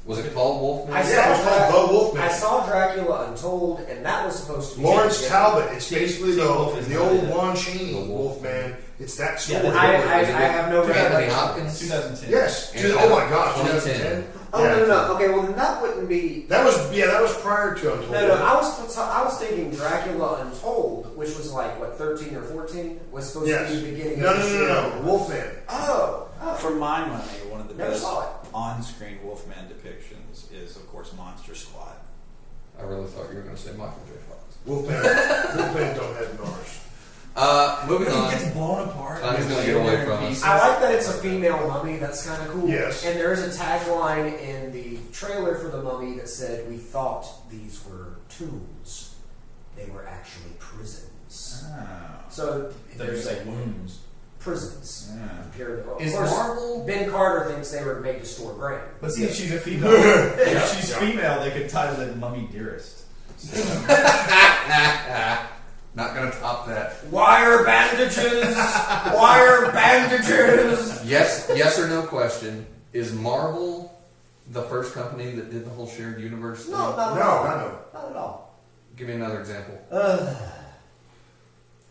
Speaker 1: Was it called Wolfman?
Speaker 4: I
Speaker 3: Yeah, it was called The Wolfman.
Speaker 4: I saw Dracula Untold, and that was supposed to be
Speaker 3: Lawrence
Speaker 4: Yeah.
Speaker 3: Talbot. It's basically
Speaker 2: Teen Wolf is
Speaker 3: the
Speaker 2: not
Speaker 3: old
Speaker 2: it.
Speaker 3: Lon Chaney
Speaker 1: The
Speaker 3: Wolfman. It's that story.
Speaker 2: Yeah,
Speaker 4: I have no
Speaker 1: Anthony
Speaker 4: recollection.
Speaker 1: Hopkins.
Speaker 2: 2010.
Speaker 3: Yes.
Speaker 1: And
Speaker 3: Oh my gosh,
Speaker 1: 2010.
Speaker 3: 2010.
Speaker 4: Oh
Speaker 3: Yeah.
Speaker 4: no. Okay, well then that wouldn't be.
Speaker 3: That was prior to Untold.
Speaker 4: No. I was thinking Dracula Untold, which was like what 13 or 14 was supposed
Speaker 3: Yes.
Speaker 4: to be the beginning.
Speaker 3: No,
Speaker 4: of
Speaker 3: no,
Speaker 4: the
Speaker 3: no, no,
Speaker 4: show.
Speaker 3: no. Wolfman.
Speaker 4: Oh.
Speaker 5: For my money, one of the
Speaker 4: Never
Speaker 5: best
Speaker 4: saw it.
Speaker 5: on-screen Wolfman depictions is, of course, Monster Squad.
Speaker 1: I really thought you were going to say Michael J. Fox.
Speaker 3: Wolfman don't have Nars.
Speaker 1: Moving
Speaker 2: He
Speaker 1: on.
Speaker 2: gets blown apart.
Speaker 1: Time's gonna get away from us.
Speaker 4: I like that it's a female mummy. That's kind of cool.
Speaker 3: Yes.
Speaker 4: And there is a tagline in the trailer for the Mummy that said, "We thought these were tombs. They were actually prisons." So
Speaker 2: There's
Speaker 4: there's
Speaker 2: like wounds.
Speaker 4: prisons.
Speaker 2: Yeah.
Speaker 4: Of
Speaker 1: Is
Speaker 4: course,
Speaker 1: Marvel-
Speaker 4: Ben Carter thinks they were made to store grain.
Speaker 2: But see, if she's a female, if she's female, they could title it Mummy Dearest.
Speaker 1: Not going to top that.
Speaker 4: Wire bandages. Wire bandages.
Speaker 1: Yes or no question. Is Marvel the first company that did the whole shared universe thing?
Speaker 4: No, not
Speaker 3: No,
Speaker 4: at all.
Speaker 3: no.
Speaker 4: Not at all.
Speaker 1: Give me another example.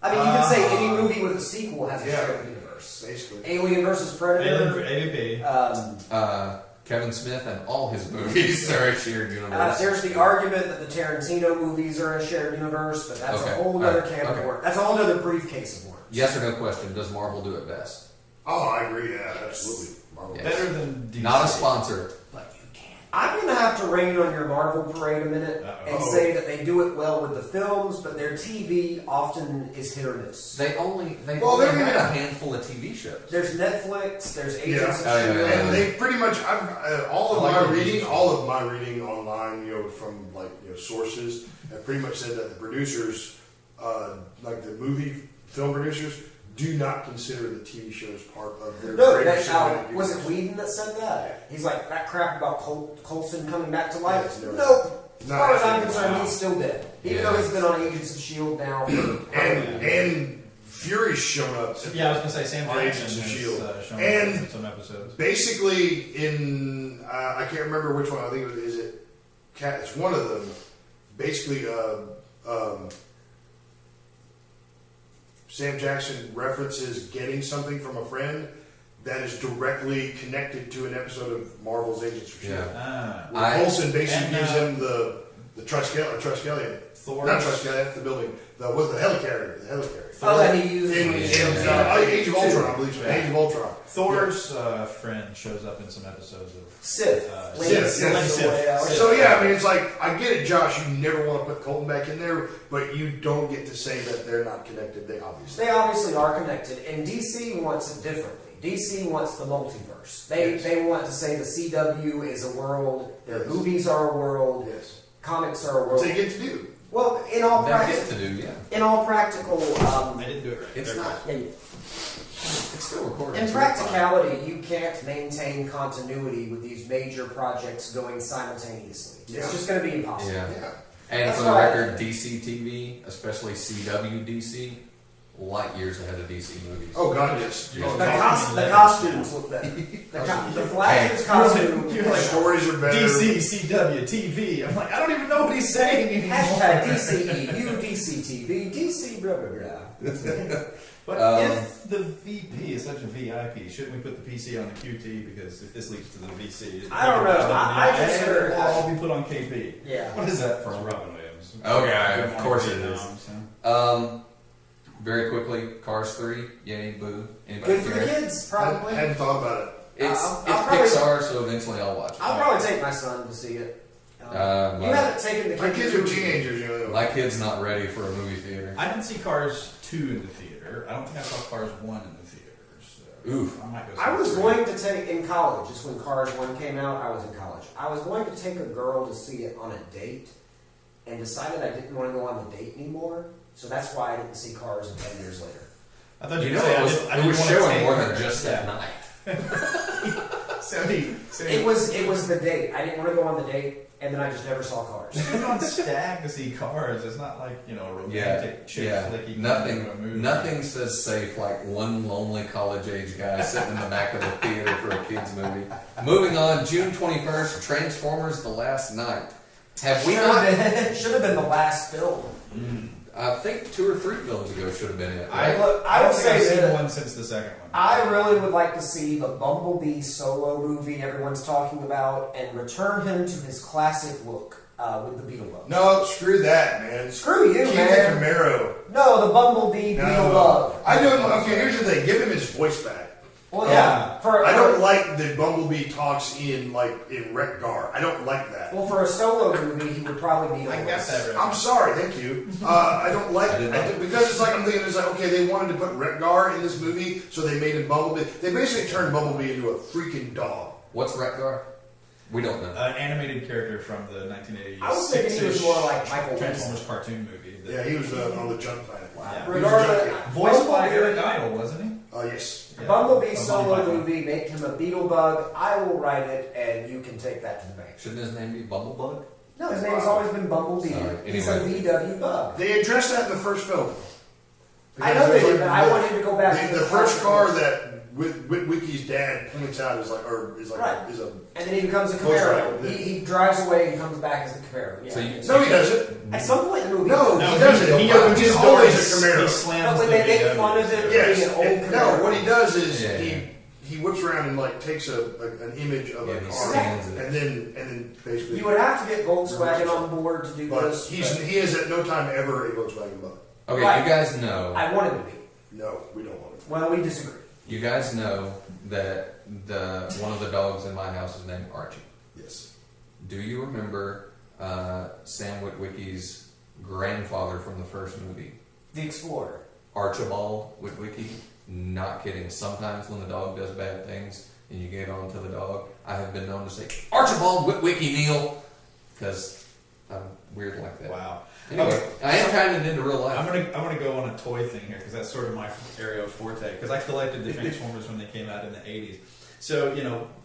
Speaker 4: I mean, you could say any movie with a sequel has a
Speaker 3: Yeah.
Speaker 4: shared universe.
Speaker 3: Basically.
Speaker 4: Alien versus Predator.
Speaker 2: AVP.
Speaker 1: Kevin Smith and all his movies are a shared universe.
Speaker 4: There's the argument that the Tarantino movies are a shared universe, but that's
Speaker 1: Okay.
Speaker 4: a whole other
Speaker 1: Alright.
Speaker 4: can of
Speaker 1: Okay.
Speaker 4: worms. That's a whole other briefcase of worms.
Speaker 1: Yes or no question. Does Marvel do it best?
Speaker 3: Oh, I agree. Yeah, absolutely. Marvel.
Speaker 1: Yes.
Speaker 2: Better than DC.
Speaker 1: Not a sponsor.
Speaker 4: But you can't. I'm going to have to rain on your Marvel parade a minute and
Speaker 3: Uh-oh.
Speaker 4: say that they do it well with the films, but their TV often is hit or miss.
Speaker 1: They only
Speaker 3: Well,
Speaker 1: only
Speaker 3: they're
Speaker 1: had a
Speaker 3: gonna-
Speaker 1: handful of TV shows.
Speaker 4: There's Netflix, there's Agents
Speaker 3: Yeah.
Speaker 4: of
Speaker 1: Oh, yeah,
Speaker 4: S.H.I.E.L.D.
Speaker 1: yeah,
Speaker 3: And they pretty much, all of
Speaker 1: I like
Speaker 3: my
Speaker 1: it.
Speaker 3: reading, online, from sources, have pretty much said that the producers, like the film producers, do not consider the TV shows part of their.
Speaker 4: No,
Speaker 3: greater
Speaker 4: that's
Speaker 3: cinematic
Speaker 4: was it
Speaker 3: universe.
Speaker 4: Whedon that said that? He's like, that crap about Coulson coming back to life?
Speaker 3: Yes, no.
Speaker 4: Nope. As
Speaker 3: Not
Speaker 4: far as I'm
Speaker 3: happening.
Speaker 4: concerned,
Speaker 3: Wow.
Speaker 4: he's still dead. Even
Speaker 1: Yeah.
Speaker 4: though he's been on Agents of S.H.I.E.L.D. now for
Speaker 3: And Fury's shown up.
Speaker 2: Yeah, I was gonna say Sam
Speaker 3: On
Speaker 2: Jackson
Speaker 3: Agents of
Speaker 2: has
Speaker 3: S.H.I.E.L.D.
Speaker 2: shown
Speaker 3: And-
Speaker 2: up in some episodes.
Speaker 3: Basically, in I can't remember which one. I think is it Cat. It's one of them. Basically, Sam Jackson references getting something from a friend that is directly connected to an episode of Marvel's Agents of S.H.I.E.L.D.
Speaker 1: Yeah.
Speaker 3: Where Coulson basically
Speaker 1: and,
Speaker 3: gives him the the Triskelion.
Speaker 2: Thor.
Speaker 3: Not Triskelion. That's the building. The helicarrier. The helicarrier.
Speaker 4: Oh, that he used
Speaker 3: In Age of Ultron, I believe so. Age of Ultron.
Speaker 2: Thor's friend shows up in some episodes of
Speaker 4: Sith.
Speaker 3: Sith, yes. So yeah, I mean, it's like I get it, Josh. You never want to put Colton back in there, but you don't get to say that they're not connected. They obviously
Speaker 4: are connected, and DC wants it differently. DC wants the multiverse. They want to say the CW is a world, their movies are a world, comics are a world.
Speaker 3: So you get to do.
Speaker 4: Well, in all practical, in all practical,
Speaker 2: I didn't do it right.
Speaker 1: It's not.
Speaker 4: yeah,
Speaker 1: It's still recording.
Speaker 4: in practicality, you can't maintain continuity with these major projects going simultaneously. It's just going to be impossible.
Speaker 1: Yeah. And
Speaker 4: That's
Speaker 1: for the
Speaker 4: why-
Speaker 1: record, DC TV, especially CW DC, light years ahead of DC movies.
Speaker 3: Oh God, yes.
Speaker 4: The costumes look better. The Flash's costume.
Speaker 3: The stories are better.
Speaker 2: DC, CW, TV. I'm like, I don't even know what he's saying anymore.
Speaker 4: Hashtag DCEU, DCTV, DC blah blah blah.
Speaker 2: But if the VP is such a VIP, shouldn't we put the PC on the QT? Because if this leads to the VC,
Speaker 4: I don't know. I just heard
Speaker 2: it'll all be put on KP.
Speaker 4: Yeah.
Speaker 2: What is that for?
Speaker 5: Robin Williams.
Speaker 1: Oh yeah, of course it is.
Speaker 2: So.
Speaker 1: Very quickly, Cars 3, yay, boo. Anybody
Speaker 4: Good for the
Speaker 1: care?
Speaker 4: kids,
Speaker 3: I
Speaker 4: probably.
Speaker 3: hadn't thought about it.
Speaker 1: It's
Speaker 4: I'll probably-
Speaker 1: Pixar, so eventually I'll watch it.
Speaker 4: I'll probably take my son to see it. You
Speaker 1: my,
Speaker 4: haven't taken the
Speaker 3: My
Speaker 4: kids
Speaker 3: kids
Speaker 4: to
Speaker 3: are
Speaker 4: see it.
Speaker 3: teenagers, you know.
Speaker 1: my kid's not ready for a movie theater.
Speaker 2: I didn't see Cars 2 in the theater. I don't think I saw Cars 1 in the theater. So
Speaker 1: Oof.
Speaker 2: I might go see
Speaker 4: I was
Speaker 2: 3.
Speaker 4: going to take, in college, just when Cars 1 came out, I was in college. I was going to take a girl to see it on a date and decided I didn't want to go on the date anymore. So that's why I didn't see Cars until 10 years later.
Speaker 2: I thought
Speaker 1: You
Speaker 2: you
Speaker 1: know,
Speaker 2: could say
Speaker 1: it was,
Speaker 2: I
Speaker 1: it
Speaker 2: didn't
Speaker 1: was
Speaker 2: want to
Speaker 1: showing
Speaker 2: take
Speaker 1: more
Speaker 2: her.
Speaker 1: than just that night.
Speaker 4: It was the date. I didn't want to go on the date, and then I just never saw Cars.
Speaker 2: Even on Stag to see Cars, it's not like, a romantic chick flicky kind of a movie.
Speaker 1: Nothing says safe like one lonely college age guy sitting in the back of the theater for a kids movie. Moving on, June 21st, Transformers: The Last Night. Have we not?
Speaker 4: Should have been the last film.
Speaker 1: I think 2 or 3 films ago should have been it.
Speaker 2: I
Speaker 1: Right?
Speaker 4: Look,
Speaker 2: I
Speaker 4: I
Speaker 2: don't
Speaker 4: would
Speaker 2: think
Speaker 4: say
Speaker 2: I've seen
Speaker 4: that
Speaker 2: one since the second one.
Speaker 4: I really would like to see the Bumblebee solo movie everyone's talking about and return him to his classic look with the Beetlebug.
Speaker 3: No, screw that, man.
Speaker 4: Screw you,
Speaker 3: Keep
Speaker 4: man.
Speaker 3: the Camaro.
Speaker 4: No, the Bumblebee
Speaker 3: No.
Speaker 4: Beetlebug.
Speaker 3: I don't. Okay, here's the thing. Give him his voice back.
Speaker 4: Well, yeah.
Speaker 3: I don't like that Bumblebee talks in Wreck-Gar. I don't like that.
Speaker 4: Well, for a solo movie, he would probably be.
Speaker 2: I got that right.
Speaker 3: I'm sorry, thank you. I don't like
Speaker 1: I did not.
Speaker 3: because it's like I'm thinking it's like okay, they wanted to put Wreck-Gar in this movie, so they made him Bumblebee. They basically turned Bumblebee into a freaking dog.
Speaker 1: What's Wreck-Gar? We don't know.
Speaker 2: An animated character from the 1980s.
Speaker 4: I was thinking he was more like Michael
Speaker 2: Transformers cartoon movie.
Speaker 3: Yeah, he was on the Junk Planet.
Speaker 2: Yeah.
Speaker 4: Regardless,
Speaker 2: Voiced by Eric Idle, wasn't he?
Speaker 3: Yes.
Speaker 2: Yeah.
Speaker 4: Bumblebee
Speaker 2: A
Speaker 4: solo
Speaker 2: Monty Python.
Speaker 4: movie, make him a Beetlebug. I will write it, and you can take that to the bank.
Speaker 1: Shouldn't his name be Bumblebug?
Speaker 4: No, his name's always been Bumblebee.
Speaker 1: Sorry,
Speaker 4: He's
Speaker 1: anyway.
Speaker 4: a VW bug.
Speaker 3: They addressed that in the first film.
Speaker 4: I know they
Speaker 3: Because
Speaker 4: did, but I want him to go back to
Speaker 3: the
Speaker 4: the
Speaker 3: first
Speaker 4: classic
Speaker 3: car
Speaker 4: ones.
Speaker 3: that Wicky's dad points out is
Speaker 4: Right.
Speaker 3: is a
Speaker 4: And then he becomes a
Speaker 3: Volkswagen.
Speaker 4: Camaro. He drives away and comes back as the Camaro. Yeah.
Speaker 1: So you-
Speaker 3: no, he doesn't.
Speaker 4: At some point in the movie,
Speaker 3: No,
Speaker 4: he
Speaker 3: he doesn't. He's always a Camaro.
Speaker 2: He slams
Speaker 4: But when
Speaker 2: the
Speaker 4: they make
Speaker 2: VW.
Speaker 4: fun of it,
Speaker 3: Yes.
Speaker 4: being an old
Speaker 3: And, no,
Speaker 4: Camaro.
Speaker 3: what he does is
Speaker 1: Yeah.
Speaker 3: he whips around and takes an image of
Speaker 1: Yeah,
Speaker 3: a
Speaker 1: he
Speaker 3: car,
Speaker 1: scans it.
Speaker 3: and then basically.
Speaker 4: You would have to get Volkswagen on board to do
Speaker 3: But
Speaker 4: this.
Speaker 3: he is at no time ever a Volkswagen bug.
Speaker 1: Okay,
Speaker 4: Right.
Speaker 1: you guys know.
Speaker 4: I want him to be.
Speaker 3: No, we don't want it.
Speaker 4: Well, we disagree.
Speaker 1: You guys know that one of the dogs in my house is named Archie.
Speaker 3: Yes.
Speaker 1: Do you remember Sam Witwicky's grandfather from the first movie?
Speaker 4: The Explorer.
Speaker 1: Archibald Witwicky? Not kidding. Sometimes when the dog does bad things and you get onto the dog, I have been known to say, Archibald Witwicky, Neil! Because I'm weird like that.
Speaker 2: Wow.
Speaker 1: Anyway,
Speaker 2: Okay.
Speaker 1: I am kind of into real life.
Speaker 2: I'm gonna go on a toy thing here because that's sort of my area of forte. Because I collected the Transformers when they came out in the '80s. So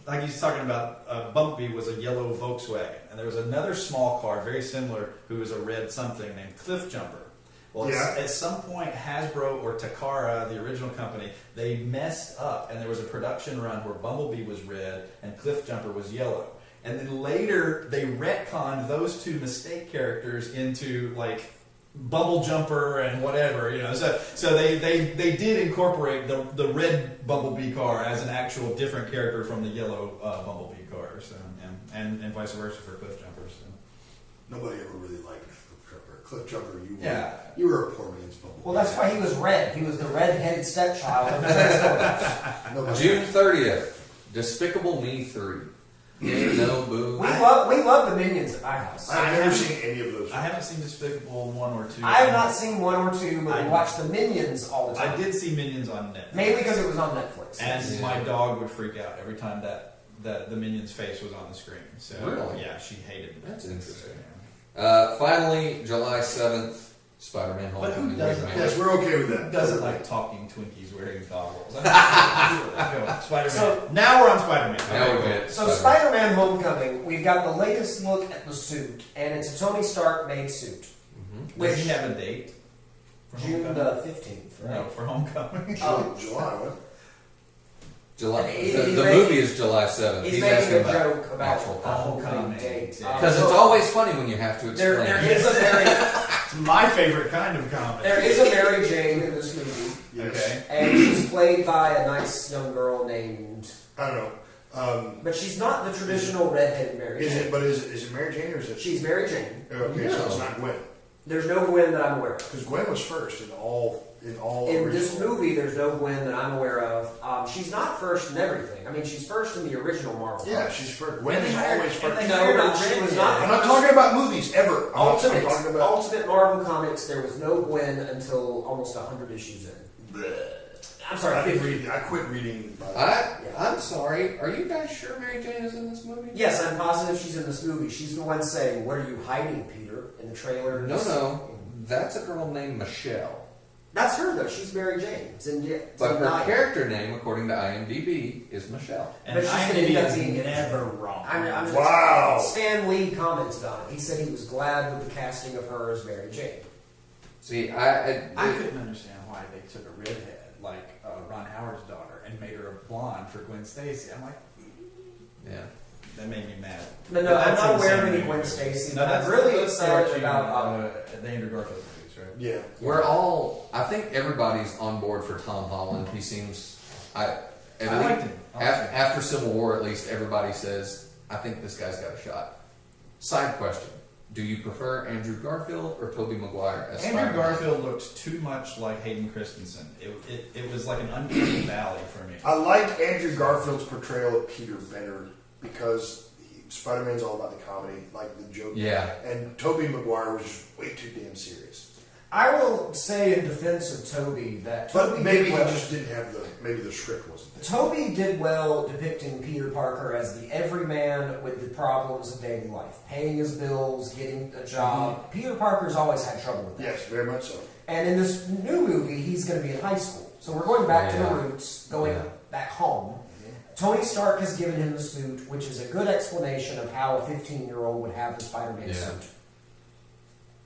Speaker 2: like he's talking about, Bumblebee was a yellow Volkswagen, and there was another small car very similar who was a red something named Cliff Jumper. Well,
Speaker 3: Yeah.
Speaker 2: at some point, Hasbro or Takara, the original company, they messed up, and there was a production run where Bumblebee was red and Cliff Jumper was yellow. And then later, they retconned those two mistake characters into Bumble Jumper and whatever, So they did incorporate the red Bumblebee car as an actual different character from the yellow Bumblebee car, so, and vice versa for Cliff Jumper. So.
Speaker 3: nobody ever really liked Cliff Jumper.
Speaker 2: Yeah.
Speaker 3: You were a poor man's Bumblebee.
Speaker 4: Well, that's why he was red. He was the red-headed stepchild of the Transformers.
Speaker 3: Nobody-
Speaker 1: June 30th, Despicable Me 3. Yeah, no, boo.
Speaker 4: We love the Minions at my house.
Speaker 3: I've never seen any of those.
Speaker 2: I haven't seen Despicable 1 or 2.
Speaker 4: I have not seen 1 or 2, but
Speaker 2: I-
Speaker 4: we watch the Minions all the time.
Speaker 2: I did see Minions on Netflix.
Speaker 4: Mainly because it was on Netflix.
Speaker 2: And
Speaker 1: Yeah.
Speaker 2: my dog would freak out every time that the Minion's face was on the screen. So
Speaker 1: Really?
Speaker 2: yeah, she hated it.
Speaker 1: That's interesting.
Speaker 2: Yeah.
Speaker 1: Finally, July 7th, Spider-Man
Speaker 2: But who
Speaker 1: Homecoming.
Speaker 2: doesn't?
Speaker 3: Yes, we're okay with that.
Speaker 2: Who doesn't like talking Twinkies wearing goggles? Spider-Man.
Speaker 4: So-
Speaker 2: now we're on Spider-Man.
Speaker 1: Now we're good.
Speaker 4: So Spider-Man Homecoming, we've got the latest look at the suit, and it's a Tony Stark made suit.
Speaker 1: Mhm.
Speaker 2: Does he have a date? For
Speaker 4: June
Speaker 2: Homecoming?
Speaker 4: the 15th, right?
Speaker 2: No, for Homecoming.
Speaker 4: Oh.
Speaker 3: July, what?
Speaker 1: July.
Speaker 4: He-
Speaker 1: The
Speaker 4: he's
Speaker 1: movie is July 7th.
Speaker 4: He's making
Speaker 1: asking
Speaker 4: a
Speaker 1: about
Speaker 4: joke about
Speaker 1: actual
Speaker 4: a homecoming
Speaker 2: homecoming.
Speaker 4: date.
Speaker 2: Yeah.
Speaker 1: Because it's always funny when you have to explain.
Speaker 4: there is a Mary,
Speaker 2: It's my favorite kind of comedy.
Speaker 4: there is a Mary Jane in this movie,
Speaker 3: Yes.
Speaker 2: Okay.
Speaker 4: and she's played by a nice young girl named,
Speaker 3: I don't know.
Speaker 4: but she's not the traditional redheaded Mary
Speaker 3: Is
Speaker 4: Jane.
Speaker 3: it? But is it Mary Jane or is it?
Speaker 4: She's Mary Jane.
Speaker 3: Okay, so
Speaker 1: No.
Speaker 3: it's not Gwen.
Speaker 4: There's no Gwen that I'm aware of.
Speaker 3: Because Gwen was first in all.
Speaker 4: In this
Speaker 3: original-
Speaker 4: movie, there's no Gwen that I'm aware of. She's not first in everything. I mean, she's first in the original Marvel.
Speaker 3: Yeah,
Speaker 4: comics.
Speaker 3: she's first. Gwen is
Speaker 2: And they
Speaker 3: always
Speaker 2: hired-
Speaker 3: first.
Speaker 2: and
Speaker 4: No, but she was not.
Speaker 3: I'm not talking about movies ever. I'm
Speaker 4: Ultimate,
Speaker 3: talking about.
Speaker 4: Ultimate Marvel Comics, there was no Gwen until almost 100 issues in. I'm sorry,
Speaker 3: I
Speaker 4: 50.
Speaker 3: quit reading.
Speaker 1: I'm sorry. Are you guys sure Mary Jane is in this movie?
Speaker 4: Yes, I'm positive she's in this movie. She's the one saying, "What are you hiding, Peter?" in the trailer.
Speaker 1: No. That's a girl named Michelle.
Speaker 4: That's her though. She's Mary Jane.
Speaker 1: But her
Speaker 4: Zendaya.
Speaker 1: character name, according to IMDb, is Michelle.
Speaker 2: And
Speaker 4: But she's gonna end up
Speaker 2: IMDb
Speaker 4: being
Speaker 2: is
Speaker 4: in it.
Speaker 2: never wrong.
Speaker 4: I'm just,
Speaker 3: Wow.
Speaker 4: Stan Lee commented on it. He said he was glad with the casting of her as Mary Jane.
Speaker 1: See,
Speaker 2: I couldn't understand why they took a redhead like Ron Howard's daughter and made her a blonde for Gwen Stacy. I'm like,
Speaker 1: yeah.
Speaker 2: that made me mad.
Speaker 4: No,
Speaker 2: But
Speaker 4: I'm
Speaker 2: that's
Speaker 4: not
Speaker 2: in the
Speaker 4: aware of
Speaker 2: same
Speaker 4: any
Speaker 2: movie.
Speaker 4: Gwen Stacy.
Speaker 2: No,
Speaker 4: I'm
Speaker 2: that's
Speaker 4: really
Speaker 2: that's
Speaker 4: excited
Speaker 2: what you,
Speaker 4: about.
Speaker 2: the Andrew Garfield movies, right?
Speaker 3: Yeah.
Speaker 1: We're all. I think everybody's on board for Tom Holland. He seems.
Speaker 2: I liked him.
Speaker 1: After Civil War, at least everybody says, "I think this guy's got a shot." Side question: do you prefer Andrew Garfield or Tobey Maguire as
Speaker 2: Andrew
Speaker 1: Spider-Man?
Speaker 2: Garfield looked too much like Hayden Christensen. It was like an uncanny valley for me.
Speaker 3: I like Andrew Garfield's portrayal of Peter better because Spider-Man's all about the comedy, like the joke.
Speaker 1: Yeah.
Speaker 3: And Tobey Maguire was just way too damn serious.
Speaker 4: I will say in defense of Toby that
Speaker 3: But
Speaker 4: Toby
Speaker 3: maybe
Speaker 4: did
Speaker 3: he
Speaker 4: well.
Speaker 3: just didn't have maybe the script wasn't there.
Speaker 4: Toby did well depicting Peter Parker as the everyman with the problems of daily life, paying his bills, getting a job. Peter Parker's always had trouble with that.
Speaker 3: Yes, very much so.
Speaker 4: And in this new movie, he's going to be in high school. So we're going back to the roots, going back home. Tony Stark has given him the suit, which is a good explanation of how a 15-year-old would have the Spider-Man suit.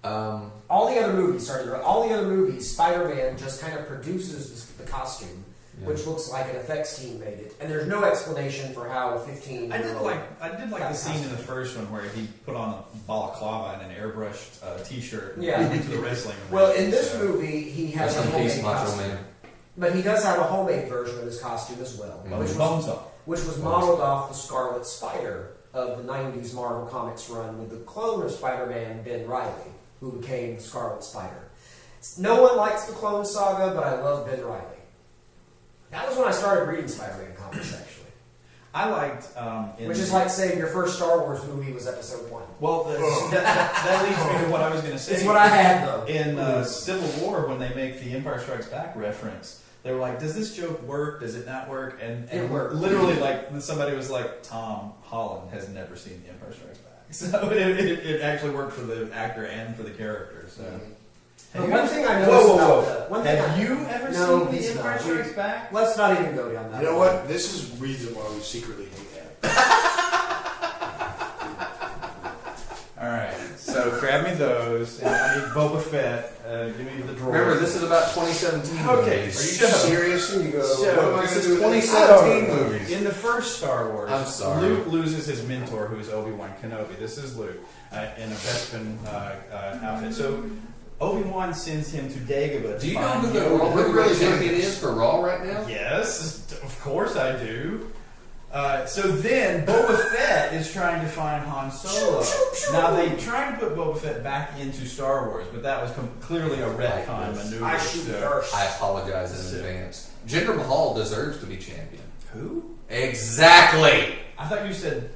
Speaker 4: All the other movies, Spider-Man just kind of produces the costume, which looks like an effects team made it, and there's no explanation for how a 15-year-old.
Speaker 2: I did like the scene in the first one where he put on a balaclava and an airbrushed T-shirt.
Speaker 4: Yeah.
Speaker 2: And went to the wrestling.
Speaker 4: Well,
Speaker 2: arena,
Speaker 4: in this
Speaker 2: so-
Speaker 4: movie, he has
Speaker 1: Rest
Speaker 4: a
Speaker 1: in peace,
Speaker 4: homemade
Speaker 1: Macho
Speaker 4: costume,
Speaker 1: Man.
Speaker 4: but he does have a homemade version of his costume as well, which was modeled off the Scarlet Spider of the '90s Marvel Comics run with the clone of Spider-Man, Ben Reilly, who became Scarlet Spider. No one likes the Clone Saga, but I love Ben Reilly. That was when I started reading Spider-Man comics, actually.
Speaker 2: I liked,
Speaker 4: Which is like saying your first Star Wars movie was Episode 1.
Speaker 2: well, that leads me to what I was going to say.
Speaker 4: It's what I had, though.
Speaker 2: In Civil War, when they make the Empire Strikes Back reference, they were like, "Does this joke work? Does it not work?" And
Speaker 4: It worked.
Speaker 2: Literally, like somebody was like, "Tom Holland has never seen the Empire Strikes Back," so it actually worked for the actor and for the character. So.
Speaker 4: But one thing I noticed
Speaker 2: Whoa.
Speaker 4: about one thing
Speaker 2: Have
Speaker 4: I-
Speaker 2: you ever
Speaker 4: No,
Speaker 2: seen
Speaker 4: he's
Speaker 2: the Empire
Speaker 4: not.
Speaker 2: Strikes Back?
Speaker 4: Let's not even go down that.
Speaker 3: You know
Speaker 4: road.
Speaker 3: what? This is the reason why we secretly hate that.
Speaker 2: All right, so grab me those. And I need Boba Fett. Give me the drawer.
Speaker 1: Remember, this is about 2017
Speaker 2: Okay,
Speaker 1: movies.
Speaker 3: Are you
Speaker 2: So-
Speaker 3: serious?
Speaker 4: Here you go.
Speaker 2: So-
Speaker 3: What am I
Speaker 1: This
Speaker 3: gonna
Speaker 1: is
Speaker 3: do with
Speaker 1: 2017
Speaker 3: this?
Speaker 1: movies.
Speaker 2: In the first Star Wars,
Speaker 1: I'm sorry.
Speaker 2: Luke loses his mentor, who is Obi-Wan Kenobi. This is Luke in a Bespin outfit. So Obi-Wan sends him to Dagobah.
Speaker 1: Do you know
Speaker 2: find
Speaker 1: who the
Speaker 2: Yoda.
Speaker 1: World
Speaker 3: We're
Speaker 1: Heavyweight
Speaker 3: really
Speaker 1: Champion
Speaker 3: doing
Speaker 1: is for Raw right now?
Speaker 2: Yes, of course I do. So then Boba Fett is trying to find Han Solo. Now they tried to put Boba Fett back into Star Wars, but that was clearly a retcon maneuver.
Speaker 4: I shoot first.
Speaker 1: I apologize in advance. Jinder Mahal deserves to be champion.
Speaker 2: Who?
Speaker 1: Exactly.
Speaker 2: I thought you said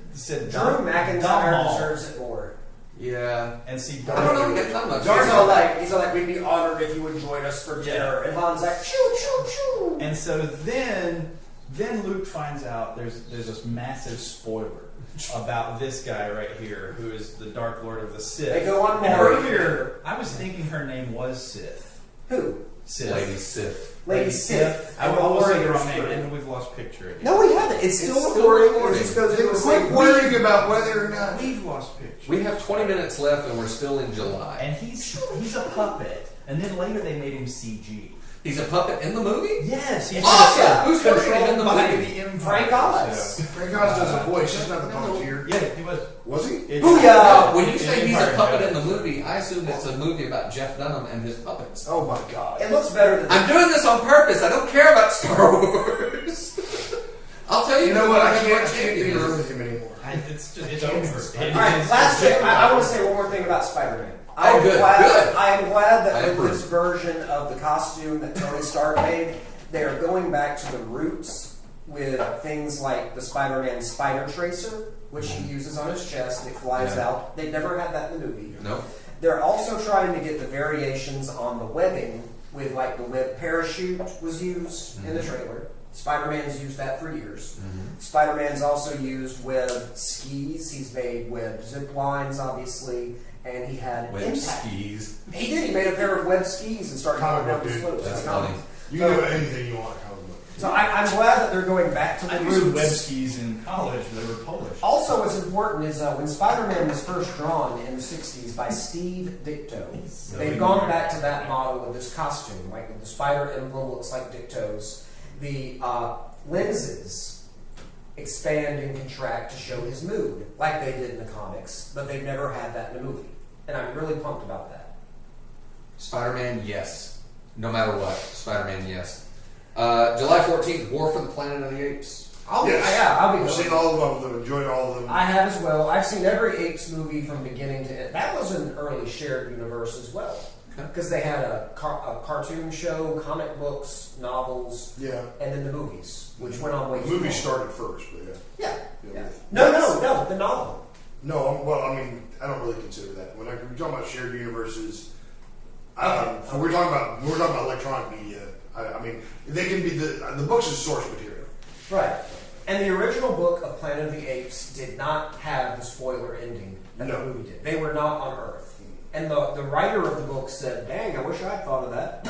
Speaker 4: Drew McIntyre deserves it more.
Speaker 1: Yeah.
Speaker 2: And see,
Speaker 1: I don't know. Get not much.
Speaker 4: He's all like, we'd be honored if you would join us for dinner. And Han's like, shoo, shoo, shoo.
Speaker 2: And so then Luke finds out there's this massive spoiler about this guy right here, who is the Dark Lord of the Sith.
Speaker 4: They go on
Speaker 2: And
Speaker 4: more.
Speaker 2: earlier, I was thinking her name was Sith.
Speaker 4: Who?
Speaker 2: Sith.
Speaker 1: Lady Sith.
Speaker 4: Lady Sith.
Speaker 2: I was saying the wrong name, and we've lost picture again.
Speaker 4: No, we haven't. It's still recording. It just goes into a
Speaker 3: Quit worrying about whether or not.
Speaker 2: We've lost picture.
Speaker 1: We have 20 minutes left, and we're still in July.
Speaker 2: And he's a puppet, and then later they made him CG.
Speaker 1: He's a puppet in the movie?
Speaker 2: Yes, he's
Speaker 1: Awesome! Who's putting him in the
Speaker 2: by
Speaker 1: movie?
Speaker 2: the Empire.
Speaker 4: Frank Oz.
Speaker 3: Frank Oz does a voice, he's not the puppeteer.
Speaker 2: Yeah, he was.
Speaker 3: Was he?
Speaker 4: Booyah!
Speaker 1: When you say he's a
Speaker 2: Empire,
Speaker 1: puppet
Speaker 2: yeah.
Speaker 1: in the movie, I assume it's a movie about Jeff Dunham and his puppets.
Speaker 3: Oh my god.
Speaker 4: It looks better than
Speaker 1: I'm doing this on purpose. I don't care about Star Wars. I'll tell you.
Speaker 3: You know what? I can't
Speaker 1: watch
Speaker 3: be in
Speaker 1: it.
Speaker 3: the room with him anymore.
Speaker 2: It's over.
Speaker 4: All right, last thing. I want to say one more thing about Spider-Man. I am
Speaker 1: good,
Speaker 4: glad,
Speaker 1: good.
Speaker 4: I am glad
Speaker 1: I
Speaker 4: that
Speaker 1: approve.
Speaker 4: with this version of the costume that Tony Stark made, they are going back to the roots with things like the Spider-Man Spider Tracer, which he uses on his chest. It flies
Speaker 1: Yeah.
Speaker 4: out. They've never had that in the movie.
Speaker 1: No.
Speaker 4: They're also trying to get the variations on the webbing with like the web parachute was used in the trailer. Spider-Man's used that for years. Spider-Man's also used web skis. He's made web zip lines, obviously, and he had
Speaker 1: Web
Speaker 4: impact.
Speaker 1: skis.
Speaker 4: He did. He made a pair of web skis and started going down the
Speaker 3: Dude,
Speaker 4: slopes.
Speaker 1: That's
Speaker 4: It's comic.
Speaker 1: funny.
Speaker 3: You can do anything you want, comic book.
Speaker 4: So I'm glad that they're going back to the
Speaker 2: I used web
Speaker 4: roots.
Speaker 2: skis in college. They were Polish.
Speaker 4: Also, what's important is when Spider-Man was first drawn in the 60s by Steve Ditko, they've gone back to that model with this costume. Like the spider emblem looks like Ditto's. The lenses expand and contract to show his mood, like they did in the comics, but they've never had that in the movie. And I'm really pumped about that.
Speaker 1: Spider-Man, yes. No matter what. Spider-Man, yes. July 14th, War for the Planet of the Apes.
Speaker 4: I'll
Speaker 3: Yes.
Speaker 4: be
Speaker 3: I've
Speaker 4: going.
Speaker 3: seen all of them, enjoyed all of them.
Speaker 4: I have as well. I've seen every Apes movie from beginning to end. That was an early shared universe as well.
Speaker 1: Okay.
Speaker 4: Because they had a cartoon show, comic books, novels,
Speaker 3: Yeah.
Speaker 4: and then the movies, which went on way
Speaker 3: The
Speaker 4: too
Speaker 3: movie
Speaker 4: long.
Speaker 3: started first, but yeah.
Speaker 4: Yeah.
Speaker 3: Yeah.
Speaker 4: No, the novel.
Speaker 3: No, well, I mean, I don't really consider that. When we're talking about shared universes, when we're talking about electronic media. I mean, they can be the books is source material.
Speaker 4: Right. And the original book of Planet of the Apes did not have the spoiler ending that the
Speaker 3: No.
Speaker 4: movie did. They were not on Earth. And the writer of the book said, dang, I wish I'd thought of that.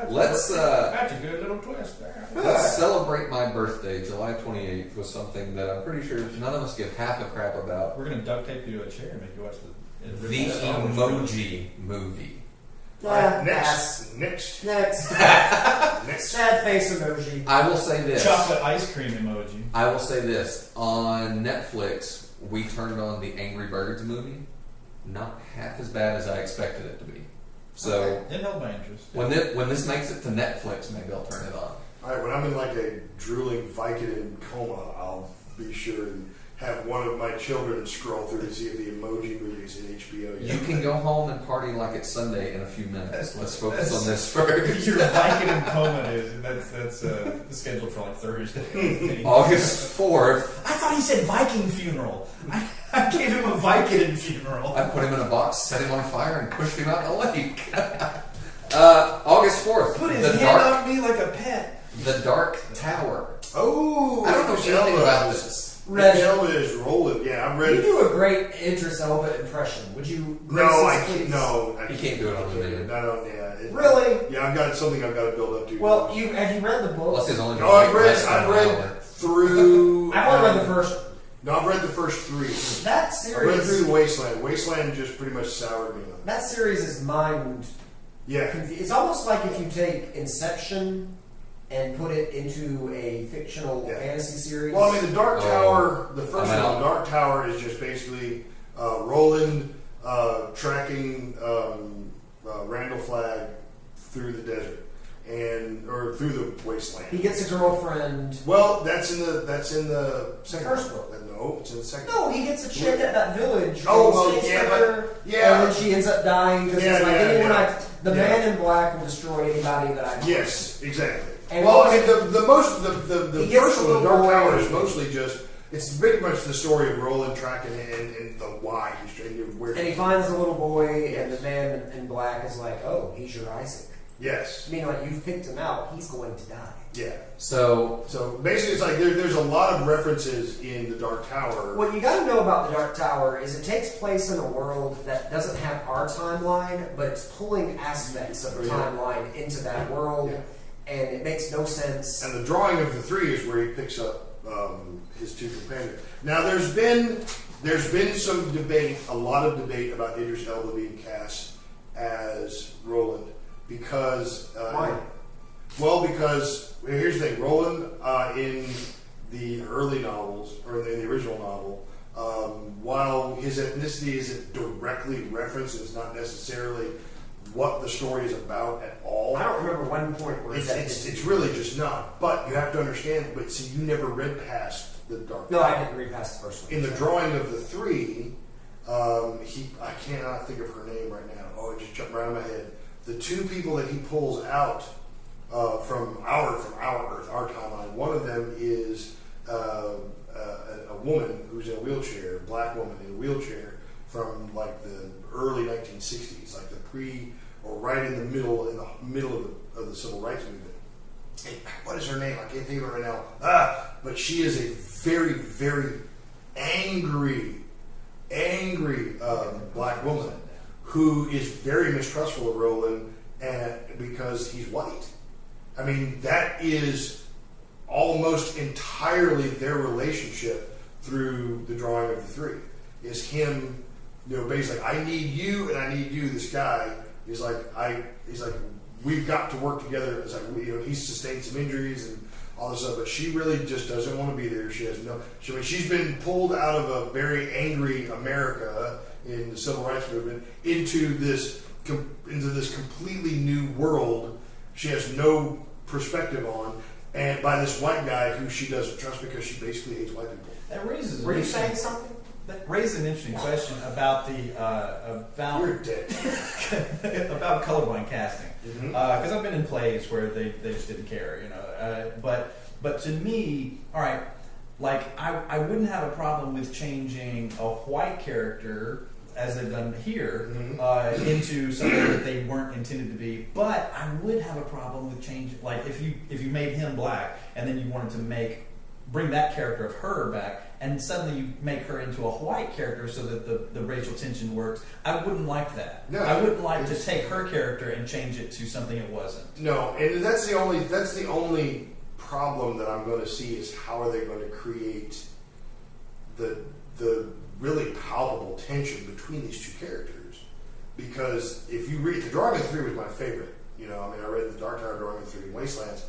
Speaker 1: Let's
Speaker 2: That's a good little twist there.
Speaker 1: let's celebrate my birthday, July 28th, with something that I'm pretty sure none of us give half a crap about.
Speaker 2: We're gonna duct tape you to a chair and make you watch
Speaker 1: The Emoji Movie.
Speaker 3: Next.
Speaker 4: Next.
Speaker 3: Next.
Speaker 4: Sad face emoji.
Speaker 1: I will say this.
Speaker 2: chocolate ice cream emoji.
Speaker 1: I will say this. On Netflix, we turned on the Angry Birds movie. Not half as bad as I expected it to be. So
Speaker 2: It held my interest.
Speaker 1: when this makes it to Netflix, maybe I'll turn it on.
Speaker 3: All right, when I'm in like a drooling Vicodin coma, I'll be sure and have one of my children scroll through to see if the Emoji Movie is in HBO yet.
Speaker 1: You can go home and party like it's Sunday in a few minutes. Let's focus on this first.
Speaker 2: Your Vicodin coma is that's scheduled for like Thursday.
Speaker 1: August 4th,
Speaker 2: I thought he said Viking funeral. I gave him a Vicodin funeral.
Speaker 1: I put him in a box, set him on fire, and pushed him out in the lake. August 4th,
Speaker 2: Put his
Speaker 1: the
Speaker 2: hand
Speaker 1: dark,
Speaker 2: on me like a pet.
Speaker 1: the Dark Tower.
Speaker 3: Oh,
Speaker 1: I don't know
Speaker 3: Idris
Speaker 1: anything
Speaker 3: Elba
Speaker 1: about
Speaker 3: is-
Speaker 1: this.
Speaker 3: Idris Elba is rolling. Yeah, I've read.
Speaker 4: You do a great Idris Elba impression. Would you?
Speaker 3: No,
Speaker 4: grace us,
Speaker 3: I
Speaker 4: please?
Speaker 3: can't. No, I
Speaker 1: You can't do it on the video.
Speaker 3: Not on. Yeah.
Speaker 4: Really?
Speaker 3: Yeah, I've got something I've got to build up to.
Speaker 4: Well, have you read the book?
Speaker 1: Plus, his only
Speaker 3: No, I've read through.
Speaker 4: I've only read the first.
Speaker 3: No, I've read the first three.
Speaker 4: That
Speaker 3: I read through
Speaker 4: series.
Speaker 3: Wasteland. Wasteland just pretty much soured me on.
Speaker 4: That series is mind.
Speaker 3: Yeah.
Speaker 4: It's almost like if you take Inception and put it into a fictional
Speaker 3: Yeah.
Speaker 4: fantasy series.
Speaker 3: Well, I mean, the Dark Tower. The first
Speaker 1: I'm
Speaker 3: one,
Speaker 1: out.
Speaker 3: the Dark Tower, is just basically Roland tracking Randall Flagg through the desert, or through the wasteland.
Speaker 4: He gets a girlfriend.
Speaker 3: Well, that's in the second
Speaker 4: First book.
Speaker 3: No, it's in the second.
Speaker 4: No, he gets a chick at that village.
Speaker 3: Oh,
Speaker 4: and
Speaker 3: well,
Speaker 4: stays
Speaker 3: yeah,
Speaker 4: with
Speaker 3: but-
Speaker 4: her,
Speaker 3: yeah.
Speaker 4: and then she ends up dying because
Speaker 3: Yeah,
Speaker 4: it's like
Speaker 3: yeah,
Speaker 4: anyone
Speaker 3: yeah.
Speaker 4: the
Speaker 3: Yeah.
Speaker 4: man in black will destroy anybody that I.
Speaker 3: Yes, exactly.
Speaker 4: And
Speaker 3: well,
Speaker 4: he
Speaker 3: I mean, the
Speaker 4: he gets
Speaker 3: first
Speaker 4: the
Speaker 3: one, the
Speaker 4: little
Speaker 3: Dark
Speaker 4: boy-
Speaker 3: Tower, is mostly just. It's pretty much the story of Roland tracking and the why he's trying to where.
Speaker 4: And he finds the little boy, and the man in black is like, "Oh, he's your Isaac."
Speaker 3: Yes.
Speaker 4: I mean, like you've picked him out. He's going to die.
Speaker 3: Yeah.
Speaker 1: So
Speaker 3: So basically, it's like there's a lot of references in the Dark Tower.
Speaker 4: What you got to know about the Dark Tower is it takes place in a world that doesn't have our timeline, but it's pulling aspects of the
Speaker 3: Yeah.
Speaker 4: timeline into that world,
Speaker 3: Yeah.
Speaker 4: and it makes no sense.
Speaker 3: And the drawing of the three is where he picks up his two companions. Now, there's been some debate, a lot of debate about Idris Elba being cast as Roland because
Speaker 4: Why?
Speaker 3: Well, because here's the thing: Roland in the early novels or in the original novel, while his ethnicity isn't directly referenced, it's not necessarily what the story is about at all.
Speaker 4: I don't remember one point where
Speaker 3: It's really just not. But you have to understand. But see, you never read past the Dark.
Speaker 4: No, I didn't read past the first one.
Speaker 3: In the drawing of the three, I cannot think of her name right now. Oh, it just jumped right out of my head. The two people that he pulls out from our Earth, our timeline. One of them is a woman who's in a wheelchair, a black woman in a wheelchair from like the early 1960s, like the or right in the middle of the civil rights movement. And what is her name? I can't think of her right now. But she is a very, very angry black woman who is very mistrustful of Roland because he's white. I mean, that is almost entirely their relationship through the drawing of the three. Is him, basically, I need you and I need you. This guy is like, we've got to work together. It's like, he's sustained some injuries and all this stuff, but she really just doesn't want to be there. She has she's been pulled out of a very angry America in the civil rights movement into this completely new world she has no perspective on, and by this white guy who she doesn't trust because she basically hates white people.
Speaker 2: That raises.
Speaker 4: Were you saying something?
Speaker 2: That raises an interesting question about about
Speaker 3: You're dead.
Speaker 2: about colorblind casting.
Speaker 3: Mhm.
Speaker 2: Because I've been in plays where they just didn't care, But to me, all right, like I wouldn't have a problem with changing a white character as they've done here into something that they weren't intended to be. But I would have a problem with changing, like if you made him black and then you wanted to bring that character of her back, and suddenly you make her into a white character so that the racial tension works. I wouldn't like that.
Speaker 3: No,
Speaker 2: I wouldn't like to take her character and change it to something it wasn't.
Speaker 3: No, and that's the only problem that I'm going to see is how are they going to create the really palpable tension between these two characters? Because if you read the drawing of the three was my favorite. I read the Dark Tower drawing of the three and Wastelands.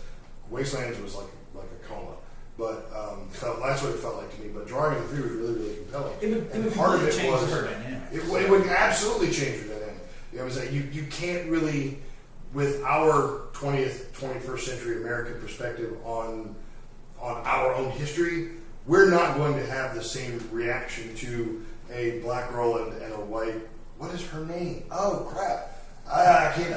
Speaker 3: Wastelands was like a coma. But that's what it felt like to me. But drawing of the three was really, really compelling.
Speaker 2: It would
Speaker 3: part of it
Speaker 2: change
Speaker 3: was
Speaker 2: her dynamic.
Speaker 3: it would absolutely change her dynamic. I was like, you can't really, with our 21st century American perspective on our own history, we're not going to have the same reaction to a black Roland and a white. What is her name? Oh crap! I can't.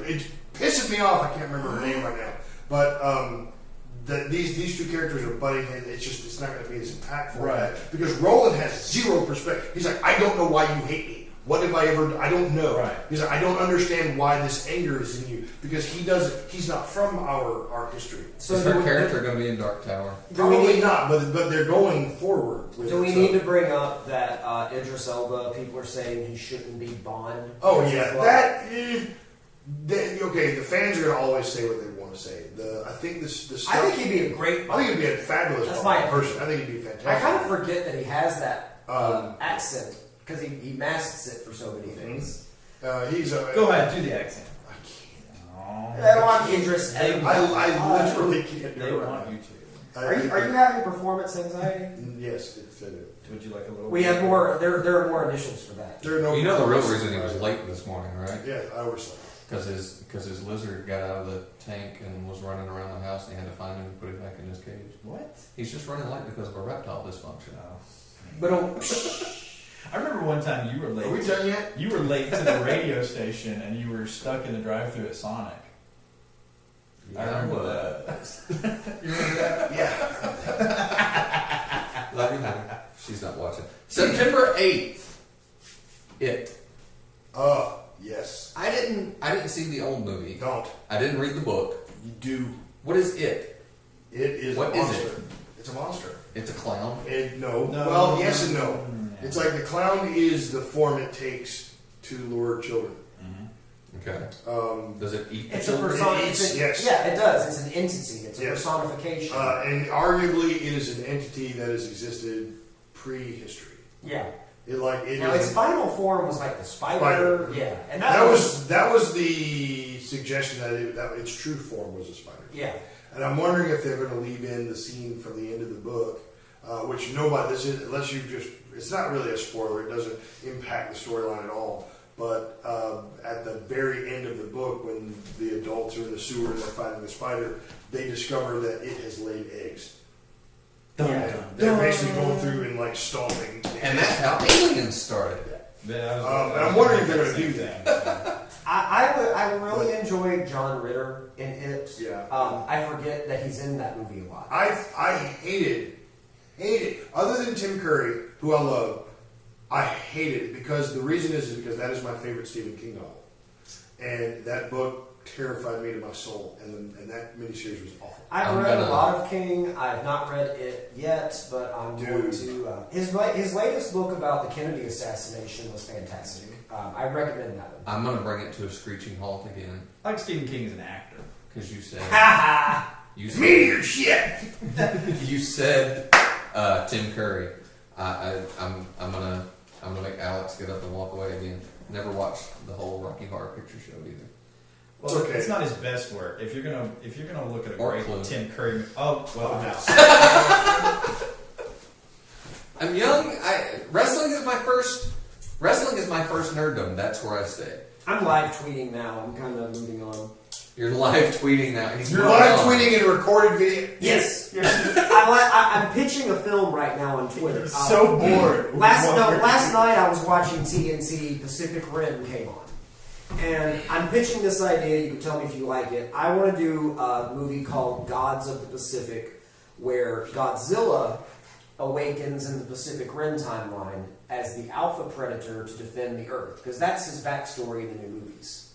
Speaker 3: It's pissing me off. I can't remember her name right now. But these two characters are butting heads. It's not going to be as impactful,
Speaker 2: right?
Speaker 3: Because Roland has zero perspective. He's like, I don't know why you hate me. What have I ever? I don't know.
Speaker 2: Right.
Speaker 3: He's like, I don't understand why this anger is in you because he's not from our history.
Speaker 1: So is her character going to be in Dark Tower?
Speaker 3: Probably not, but they're going forward with
Speaker 4: Do we
Speaker 3: it,
Speaker 4: need to bring up that Idris Elba? People are saying he shouldn't be Bond.
Speaker 3: Oh yeah, okay. The fans are going to always say what they want to say. I think
Speaker 4: I think he'd be a great Bond.
Speaker 3: I think he'd be a fabulous
Speaker 4: That's
Speaker 3: Bond
Speaker 4: my
Speaker 3: person. I think he'd be fantastic.
Speaker 4: I kind of forget that he has that accent because he masks it for so many things.
Speaker 3: He's a
Speaker 2: Go ahead, do the accent.
Speaker 3: I can't.
Speaker 4: They want Idris Elba.
Speaker 3: I literally can't do
Speaker 2: They
Speaker 3: it. Right
Speaker 2: want
Speaker 3: now.
Speaker 2: you to.
Speaker 4: Are you having performance anxiety?
Speaker 3: Yes, it's
Speaker 2: Would you like a little?
Speaker 4: We have more. There are more initials for that.
Speaker 3: there are no.
Speaker 1: You know the real reason he was late this morning, right?
Speaker 3: Yeah, I overslept.
Speaker 1: Because his lizard got out of the tank and was running around the house, and he had to find him and put it back in his cage.
Speaker 2: What?
Speaker 1: He's just running late because of erectile dysfunction.
Speaker 4: But
Speaker 2: I remember one time you were late.
Speaker 3: Are we done yet?
Speaker 2: You were late to the radio station and you were stuck in the drive-thru at Sonic. I remember that. You remember that?
Speaker 3: Yeah.
Speaker 1: Love you, honey. She's not watching. September 8th. It.
Speaker 3: Yes.
Speaker 1: I didn't see the old movie.
Speaker 3: Don't.
Speaker 1: I didn't read the book.
Speaker 3: You do.
Speaker 1: What is it?
Speaker 3: It is
Speaker 1: What
Speaker 3: a
Speaker 1: is
Speaker 3: monster.
Speaker 1: it?
Speaker 3: It's a monster.
Speaker 1: It's a clown.
Speaker 3: No.
Speaker 2: No.
Speaker 3: Well, yes and no.
Speaker 2: Yeah.
Speaker 3: It's like the clown is the form it takes to lure children.
Speaker 1: Okay.
Speaker 3: Does
Speaker 1: it eat the
Speaker 4: it's a
Speaker 1: children?
Speaker 3: Yes.
Speaker 4: Yeah, it does. It's an entity. It's a
Speaker 3: Yes.
Speaker 4: personification.
Speaker 3: And arguably, it is an entity that has existed pre-history.
Speaker 4: yeah.
Speaker 3: Now
Speaker 4: Its final form was like the spider.
Speaker 3: Spider.
Speaker 4: Yeah, and
Speaker 3: that was the suggestion that its true form was a spider.
Speaker 4: yeah.
Speaker 3: And I'm wondering if they're going to leave in the scene from the end of the book, which nobody, unless you just, it's not really a spoiler, it doesn't impact the storyline at all. But at the very end of the book, when the adults are in the sewer and they're fighting the spider, they discover that it has laid eggs.
Speaker 4: Yeah.
Speaker 3: They're basically going through and like stomping.
Speaker 1: And that's how aliens started.
Speaker 3: And I'm wondering if they're going to do that.
Speaker 4: I really enjoyed John Ritter in It.
Speaker 3: Yeah.
Speaker 4: I forget that he's in that movie a lot.
Speaker 3: I hated, other than Tim Curry, who I love, I hated it because the reason is because that is my favorite Stephen King novel. And that book terrified me to my soul, and that miniseries was awful.
Speaker 4: I've read a lot of King. I've not read it yet, but I'm going to. His latest book about the Kennedy assassination was fantastic. I recommend that one.
Speaker 1: I'm going to bring it to a screeching halt again.
Speaker 2: I like Stephen King as an actor.
Speaker 1: Because you said...
Speaker 3: Me your shit!
Speaker 1: You said Tim Curry. I'm gonna make Alex get up and walk away again. Never watched the whole Rocky Horror Picture Show either.
Speaker 2: Well,
Speaker 3: It's okay.
Speaker 2: It's not his best work. If you're gonna look at a
Speaker 1: Or
Speaker 2: great
Speaker 1: Clue.
Speaker 2: Tim Curry, no.
Speaker 1: I'm young. Wrestling is my first nerddom. That's where I stay.
Speaker 4: I'm live tweeting now. I'm kind of moving on.
Speaker 1: You're live tweeting now. He's
Speaker 3: You're
Speaker 1: moving
Speaker 3: live
Speaker 1: on.
Speaker 3: tweeting in a recorded video.
Speaker 4: Yes. I'm pitching a film right now on Twitter.
Speaker 2: So bored.
Speaker 4: Last night I was watching TNT. Pacific Rim came on. And I'm pitching this idea. You can tell me if you like it. I want to do a movie called Gods of the Pacific, where Godzilla awakens in the Pacific Rim timeline as the alpha predator to defend the Earth, because that's his backstory in the new movies.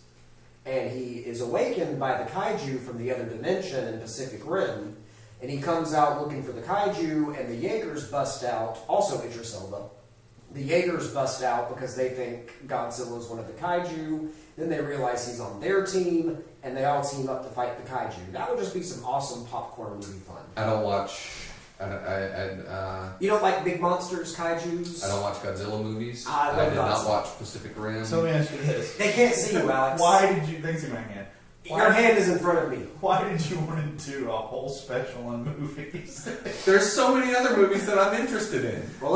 Speaker 4: And he is awakened by the kaiju from the other dimension in Pacific Rim, and he comes out looking for the kaiju, and the Jaegers bust out, also Idris Elba. The Jaegers bust out because they think Godzilla is one of the kaiju. Then they realize he's on their team, and they all team up to fight the kaiju. That would just be some awesome popcorn movie fun.
Speaker 1: I don't watch.
Speaker 4: You don't like big monsters, kaijus?
Speaker 1: I don't watch Godzilla movies.
Speaker 4: I love
Speaker 1: I did not
Speaker 4: Godzilla.
Speaker 1: watch Pacific Rim.
Speaker 2: So let me ask you this:
Speaker 4: They can't see you, Alex.
Speaker 2: Why did you? Thanks, my hand.
Speaker 4: Your hand is in front of me.
Speaker 2: Why did you want to do a whole special on movies?
Speaker 1: There's so many other movies that I'm interested in.
Speaker 4: Well,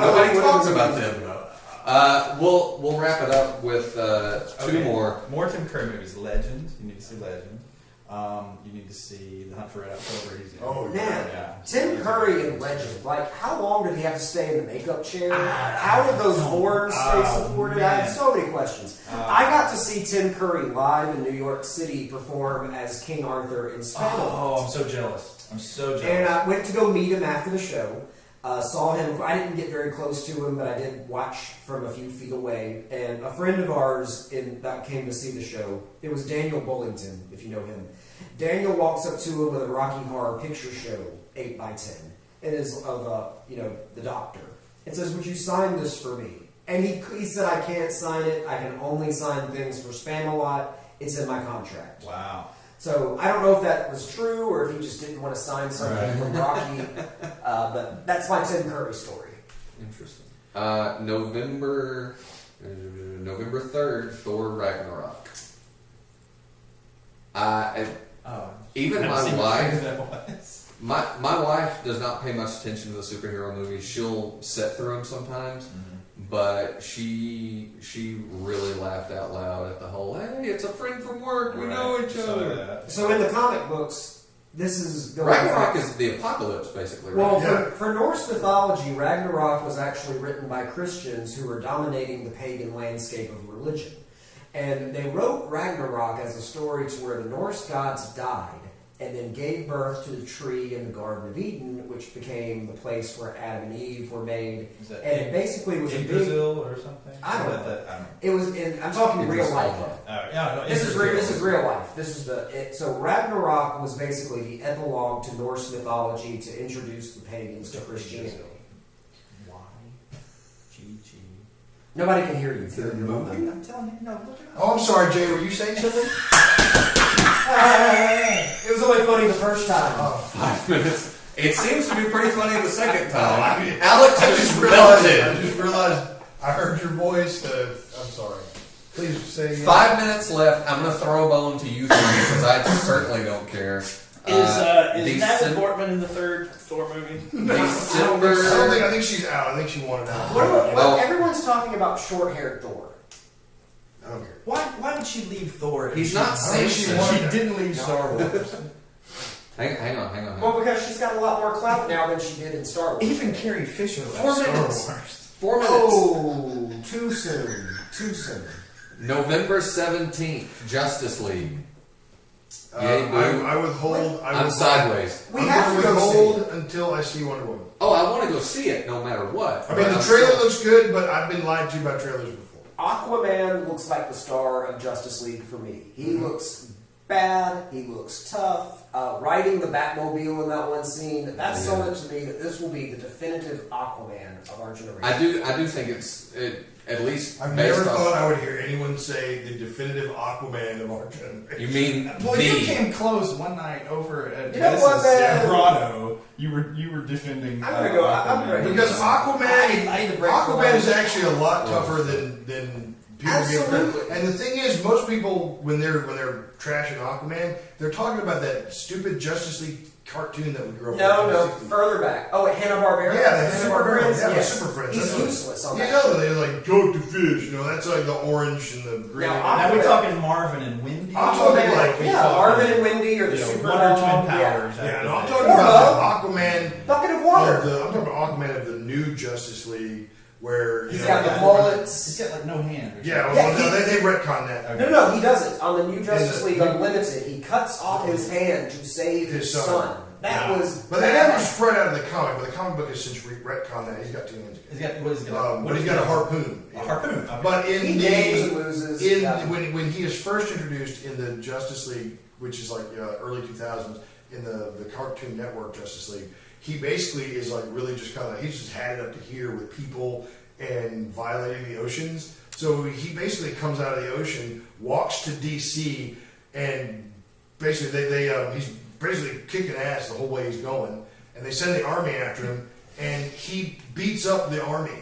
Speaker 1: Nobody talks about them. We'll wrap it up with two more.
Speaker 2: More Tim Curry movies. Legend. You need to see Legend. You need to see The Hunt for Red October. He's in.
Speaker 3: Oh,
Speaker 4: Man,
Speaker 2: yeah.
Speaker 4: Tim Curry in Legend. Like, how long did he have to stay in the makeup chair? How did those horns stay supported? I have so many questions. I got to see Tim Curry live in New York City perform as King Arthur in Spamalot.
Speaker 2: Oh, I'm so jealous.
Speaker 4: And I went to go meet him after the show. Saw him. I didn't get very close to him, but I did watch from a few feet away. And a friend of ours that came to see the show, it was Daniel Bullington, if you know him. Daniel walks up to him with a Rocky Horror Picture Show 8x10. It is of the Doctor. It says, "Would you sign this for me?" And he said, "I can't sign it. I can only sign things for Spamalot. It's in my contract."
Speaker 2: Wow.
Speaker 4: So I don't know if that was true or if he just didn't want to sign something from Rocky. But that's my Tim Curry story.
Speaker 1: Interesting. November 3rd, Thor Ragnarok. Even my wife, my wife does not pay much attention to the superhero movies. She'll sit through them sometimes, but she really laughed out loud at the whole, hey, it's a friend from work, we know each other.
Speaker 4: So in the comic books, this is going
Speaker 1: Ragnarok
Speaker 4: back.
Speaker 1: is the apocalypse, basically, right?
Speaker 4: Well,
Speaker 3: Yeah.
Speaker 4: for Norse mythology, Ragnarok was actually written by Christians who were dominating the pagan landscape of religion. And they wrote Ragnarok as a story to where the Norse gods died and then gave birth to the tree in the Garden of Eden, which became the place where Adam and Eve were made.
Speaker 2: Is that
Speaker 4: And it basically was a
Speaker 2: in
Speaker 4: big...
Speaker 2: Brazil or something?
Speaker 4: I don't
Speaker 2: Is
Speaker 4: know.
Speaker 2: that- I don't know.
Speaker 4: It was in... I'm talking real life.
Speaker 2: Yeah, no,
Speaker 4: This
Speaker 2: it's
Speaker 4: is real life. This is so Ragnarok was basically the epilogue to Norse mythology to introduce the pagans to Christianity.
Speaker 2: Y-G-G.
Speaker 4: Nobody can hear you.
Speaker 3: The
Speaker 4: You're
Speaker 3: movie?
Speaker 2: I'm telling you, no, look it up.
Speaker 3: Oh, I'm sorry, Jay. Were you saying something?
Speaker 4: It was only funny the first time.
Speaker 1: 5 minutes. It seems to be pretty funny the second time.
Speaker 3: I mean,
Speaker 1: Alex
Speaker 3: I
Speaker 1: just
Speaker 3: realized. I
Speaker 1: melted.
Speaker 3: just realized. I heard your voice. I'm sorry. Please say.
Speaker 1: 5 minutes left. I'm going to throw a bone to you three because I certainly don't care.
Speaker 6: Is Natalie
Speaker 1: Decem-
Speaker 6: Portman in the third Thor movie?
Speaker 1: December.
Speaker 3: I think she's out. I think she wanted out.
Speaker 1: Well-
Speaker 4: Everyone's talking about short-haired Thor.
Speaker 3: I don't care.
Speaker 2: Why would she leave Thor? if
Speaker 1: He's
Speaker 2: she-
Speaker 1: not
Speaker 3: I think she
Speaker 1: Samson.
Speaker 3: wanted-
Speaker 2: She didn't leave Star Wars.
Speaker 1: Hang on.
Speaker 4: Well, because she's got a lot more clout now than she did in Star Wars.
Speaker 2: Even Carrie Fisher left
Speaker 1: 4
Speaker 2: Star
Speaker 1: minutes.
Speaker 2: Wars.
Speaker 1: 4 minutes.
Speaker 4: Oh, too soon. Too soon.
Speaker 1: November 17th, Justice League. Yay, boo.
Speaker 3: I withhold.
Speaker 1: I'm sideways.
Speaker 4: We
Speaker 3: I'm
Speaker 4: have to
Speaker 3: going
Speaker 4: go
Speaker 3: withhold
Speaker 4: see.
Speaker 3: until I see Wonder Woman.
Speaker 1: Oh, I want to go see it no matter what.
Speaker 3: I mean, the
Speaker 1: I'm
Speaker 3: trailer
Speaker 1: still-
Speaker 3: looks good, but I've been lied to by trailers before.
Speaker 4: Aquaman looks like the star of Justice League for me. He looks bad. He looks tough. Riding the Batmobile in that one scene, that's sold it to me that this will be the definitive Aquaman of our generation.
Speaker 1: I do think it's at least
Speaker 3: I've
Speaker 1: based
Speaker 3: never
Speaker 1: on.
Speaker 3: thought I would hear anyone say the definitive Aquaman of our generation.
Speaker 1: You mean
Speaker 2: Well,
Speaker 1: the?
Speaker 2: you came close one night over at
Speaker 4: You know what, man?
Speaker 2: Grotto. You were defending.
Speaker 4: I'm gonna go. I'm
Speaker 2: Aquaman.
Speaker 4: ready.
Speaker 3: Because Aquaman,
Speaker 4: I need to break
Speaker 3: Aquaman is
Speaker 4: the line.
Speaker 3: actually a lot tougher than people give credit.
Speaker 4: Absolutely.
Speaker 3: And the thing is, most people when they're trashing Aquaman, they're talking about that stupid Justice League cartoon that we grew up with.
Speaker 4: No, further back. Oh, at Hanna-Barbera?
Speaker 3: Yeah, the
Speaker 4: Super
Speaker 3: Hanna-Barbera.
Speaker 4: Friends?
Speaker 3: Yeah, the
Speaker 4: Yes.
Speaker 3: Super Friends.
Speaker 4: He's
Speaker 3: That's what-
Speaker 4: useless on
Speaker 3: You
Speaker 4: that
Speaker 3: know,
Speaker 4: show.
Speaker 3: they're like goat to fish. You know, that's like the orange and the green.
Speaker 2: Now we talking Marvin and Wendy.
Speaker 3: I'm talking like
Speaker 4: Yeah, Marvin and Wendy are the super
Speaker 2: Wonder Twin
Speaker 4: dog,
Speaker 2: Powers.
Speaker 3: Yeah, no, I'm talking
Speaker 4: Or
Speaker 3: about the Aquaman.
Speaker 4: Bucket of water.
Speaker 3: I'm talking about Aquaman of the new Justice League, where
Speaker 4: He's
Speaker 3: you
Speaker 4: got
Speaker 3: know,
Speaker 4: the
Speaker 2: He's
Speaker 4: bullets.
Speaker 2: got like no hand. Or
Speaker 3: Yeah,
Speaker 2: something.
Speaker 3: well,
Speaker 4: Yeah,
Speaker 3: no, they retconned that.
Speaker 4: No, he doesn't. On the new Justice
Speaker 3: the-
Speaker 4: League Unlimited, he cuts off his hand to save his son. That
Speaker 3: Yeah.
Speaker 4: was
Speaker 3: But they never spread out of the comic. But the comic book has since retconned that. He's got two hands.
Speaker 2: He's got what is he got?
Speaker 3: But he's got a harpoon.
Speaker 2: A harpoon. Okay.
Speaker 3: But in
Speaker 4: he
Speaker 3: the
Speaker 4: gains and loses. Yeah.
Speaker 3: when he is first introduced in the Justice League, which is like early 2000s, in the Cartoon Network Justice League, he basically is like really just kind of he's just had it up to here with people and violating the oceans. So he basically comes out of the ocean, walks to DC, and basically he's basically kicking ass the whole way he's going, and they send the army after him, and he beats up the army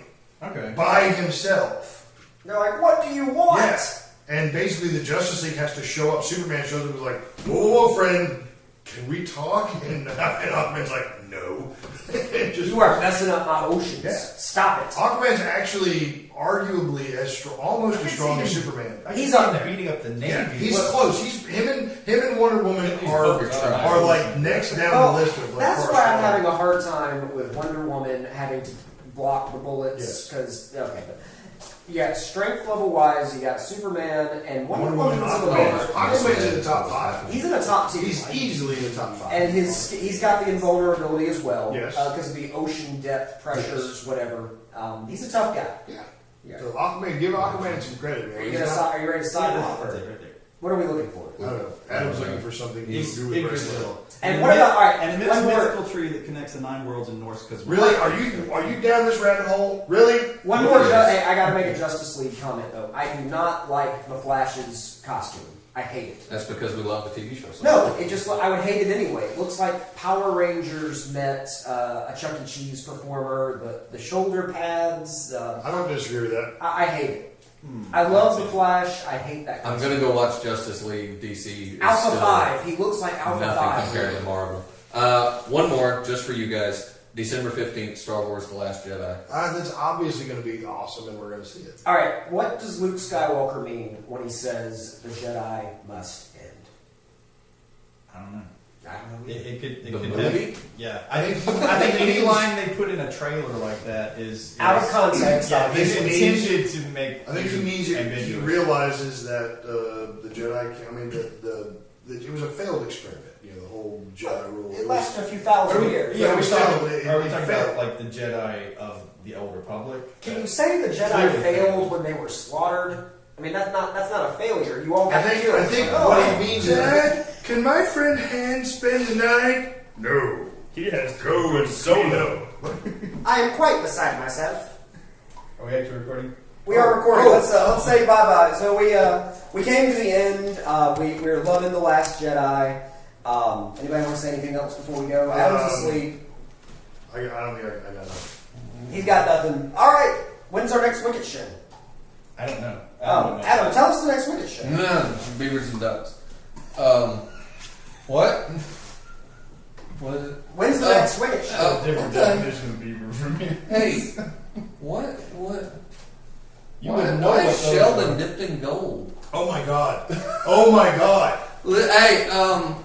Speaker 2: Okay.
Speaker 3: by himself.
Speaker 4: They're like, "What do you want?"
Speaker 3: Yes. And basically the Justice League has to show up. Superman shows up and was like, whoa, friend, can we talk? And Aquaman's like, no. And just,
Speaker 4: You are messing up my oceans.
Speaker 3: Yeah.
Speaker 4: Stop it.
Speaker 3: Aquaman's actually arguably as almost as strong as Superman.
Speaker 4: He's up there.
Speaker 2: beating up the Navy.
Speaker 3: Yeah, he's
Speaker 2: What-
Speaker 3: close. He's him and Wonder Woman are like next down
Speaker 4: Well,
Speaker 3: the list of like
Speaker 4: that's
Speaker 3: far
Speaker 4: why I'm
Speaker 3: strong.
Speaker 4: having a hard time with Wonder Woman having to block the bullets
Speaker 3: Yes.
Speaker 4: because strength level wise, you got Superman and Wonder Woman's in the
Speaker 3: Aquaman's in the top 5.
Speaker 4: He's in the top 2.
Speaker 3: He's easily in the top 5.
Speaker 4: And he's got the invulnerability as well.
Speaker 3: Yes.
Speaker 4: Because of the ocean depth pressures, whatever. He's a tough guy.
Speaker 3: Yeah. So Aquaman, give Aquaman some credit, man.
Speaker 4: Are you,
Speaker 3: He's
Speaker 4: gonna,
Speaker 3: not-
Speaker 4: are you ready to sign
Speaker 2: Yeah,
Speaker 4: off?
Speaker 2: that's
Speaker 4: Or
Speaker 2: it right there.
Speaker 4: what are we looking for?
Speaker 3: I don't know. Adam's looking for something he
Speaker 2: He's
Speaker 3: can do with
Speaker 2: ignorant.
Speaker 3: Brazil.
Speaker 4: And what about, alright,
Speaker 5: And
Speaker 4: one
Speaker 5: this
Speaker 4: more.
Speaker 5: mythical tree that connects the 9 worlds in Norse. Because
Speaker 3: Really? Are you down this rabbit hole? Really?
Speaker 4: One more. Hey, I gotta make a Justice League comment though. I do not like the Flash's costume. I hate it.
Speaker 1: That's because we love the TV show. So
Speaker 4: No, it just I would hate it anyway. It looks like Power Rangers met a Chuck E. Cheese performer. The shoulder pads.
Speaker 3: I don't disagree with that.
Speaker 4: I hate it. I love the Flash. I hate that.
Speaker 1: I'm
Speaker 4: costume.
Speaker 1: gonna go watch Justice League DC.
Speaker 4: Alpha
Speaker 1: Still
Speaker 4: 5. He looks like Alpha
Speaker 1: Nothing
Speaker 4: 5.
Speaker 1: compared to Marvel. One more, just for you guys. December 15th, Star Wars: The Last Jedi.
Speaker 3: That's obviously going to be awesome, and we're going to see it.
Speaker 4: All right, what does Luke Skywalker mean when he says the Jedi must end?
Speaker 2: I don't know.
Speaker 4: I don't know.
Speaker 2: It could.
Speaker 1: The movie?
Speaker 2: Yeah, I think any line they put in a trailer like that is
Speaker 4: Out of context,
Speaker 2: Yeah,
Speaker 4: obviously.
Speaker 2: it's intended to make.
Speaker 3: I think he means he
Speaker 2: ambiguous.
Speaker 3: realizes that the Jedi. I mean, it was a failed experiment. You know, the whole Jedi rule.
Speaker 4: It lasted a few thousand years.
Speaker 2: Yeah,
Speaker 3: we
Speaker 2: are we
Speaker 3: it
Speaker 2: talking
Speaker 3: failed.
Speaker 2: about like the Jedi of the Old Republic?
Speaker 4: Can you say the Jedi
Speaker 2: Clearly
Speaker 4: failed when they were slaughtered? I mean, that's not a failure. You all
Speaker 3: I
Speaker 4: got
Speaker 3: think
Speaker 4: killed.
Speaker 3: what he means is, can my friend Han spend the night? No.
Speaker 6: He has to
Speaker 3: Go and solo.
Speaker 4: I am quite beside myself.
Speaker 2: Are we actually recording?
Speaker 7: We are recording. Let's say bye bye. So we came to the end. We're loving The Last Jedi.
Speaker 4: Anybody want to say anything else before we go? Adam's asleep.
Speaker 3: I don't think I got enough.
Speaker 7: He's got nothing.
Speaker 4: All right. When's our next Wicket show?
Speaker 2: I don't know.
Speaker 4: Adam, tell us the next Wicket show.
Speaker 1: No, beavers and ducks. What? What is it?
Speaker 4: When's the next Wicket show?
Speaker 2: Different definition of beaver for me.
Speaker 1: Hey, what?
Speaker 2: You
Speaker 1: why
Speaker 2: wouldn't know
Speaker 1: why
Speaker 2: what
Speaker 1: is
Speaker 2: those
Speaker 1: Sheldon
Speaker 2: were.
Speaker 1: dipped in gold?
Speaker 3: Oh my god. Oh my god.
Speaker 1: Hey,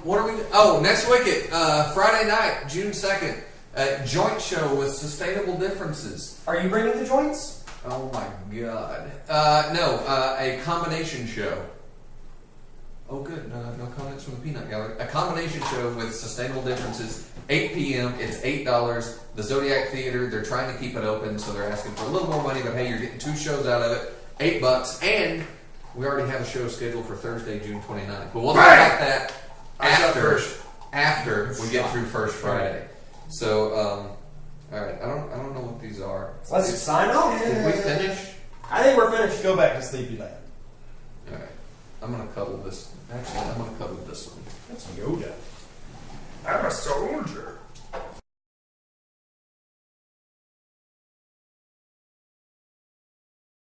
Speaker 1: what are we? Oh, next Wicket, Friday night, June 2nd, joint show with Sustainable Differences.
Speaker 4: Are you bringing the joints?
Speaker 1: Oh my god. No, a combination show. Oh, good. No comments from the Peanut Gallery. A combination show with Sustainable Differences, 8 p.m. It's $8. The Zodiac Theater, they're trying to keep it open, so they're asking for a little more money, but hey, you're getting 2 shows out of it, $8, and we already have a show scheduled for Thursday, June 29th. But we'll talk about that after we get through First Friday. So, all right. I don't know what these are.
Speaker 4: Let's sign off.
Speaker 1: Did we finish?
Speaker 4: I think we're finished.
Speaker 2: Go back to Sleepy Land.
Speaker 1: All right. I'm gonna cuddle this. Actually, I'm gonna cuddle this one.
Speaker 2: That's yoga.
Speaker 3: I'm a soldier.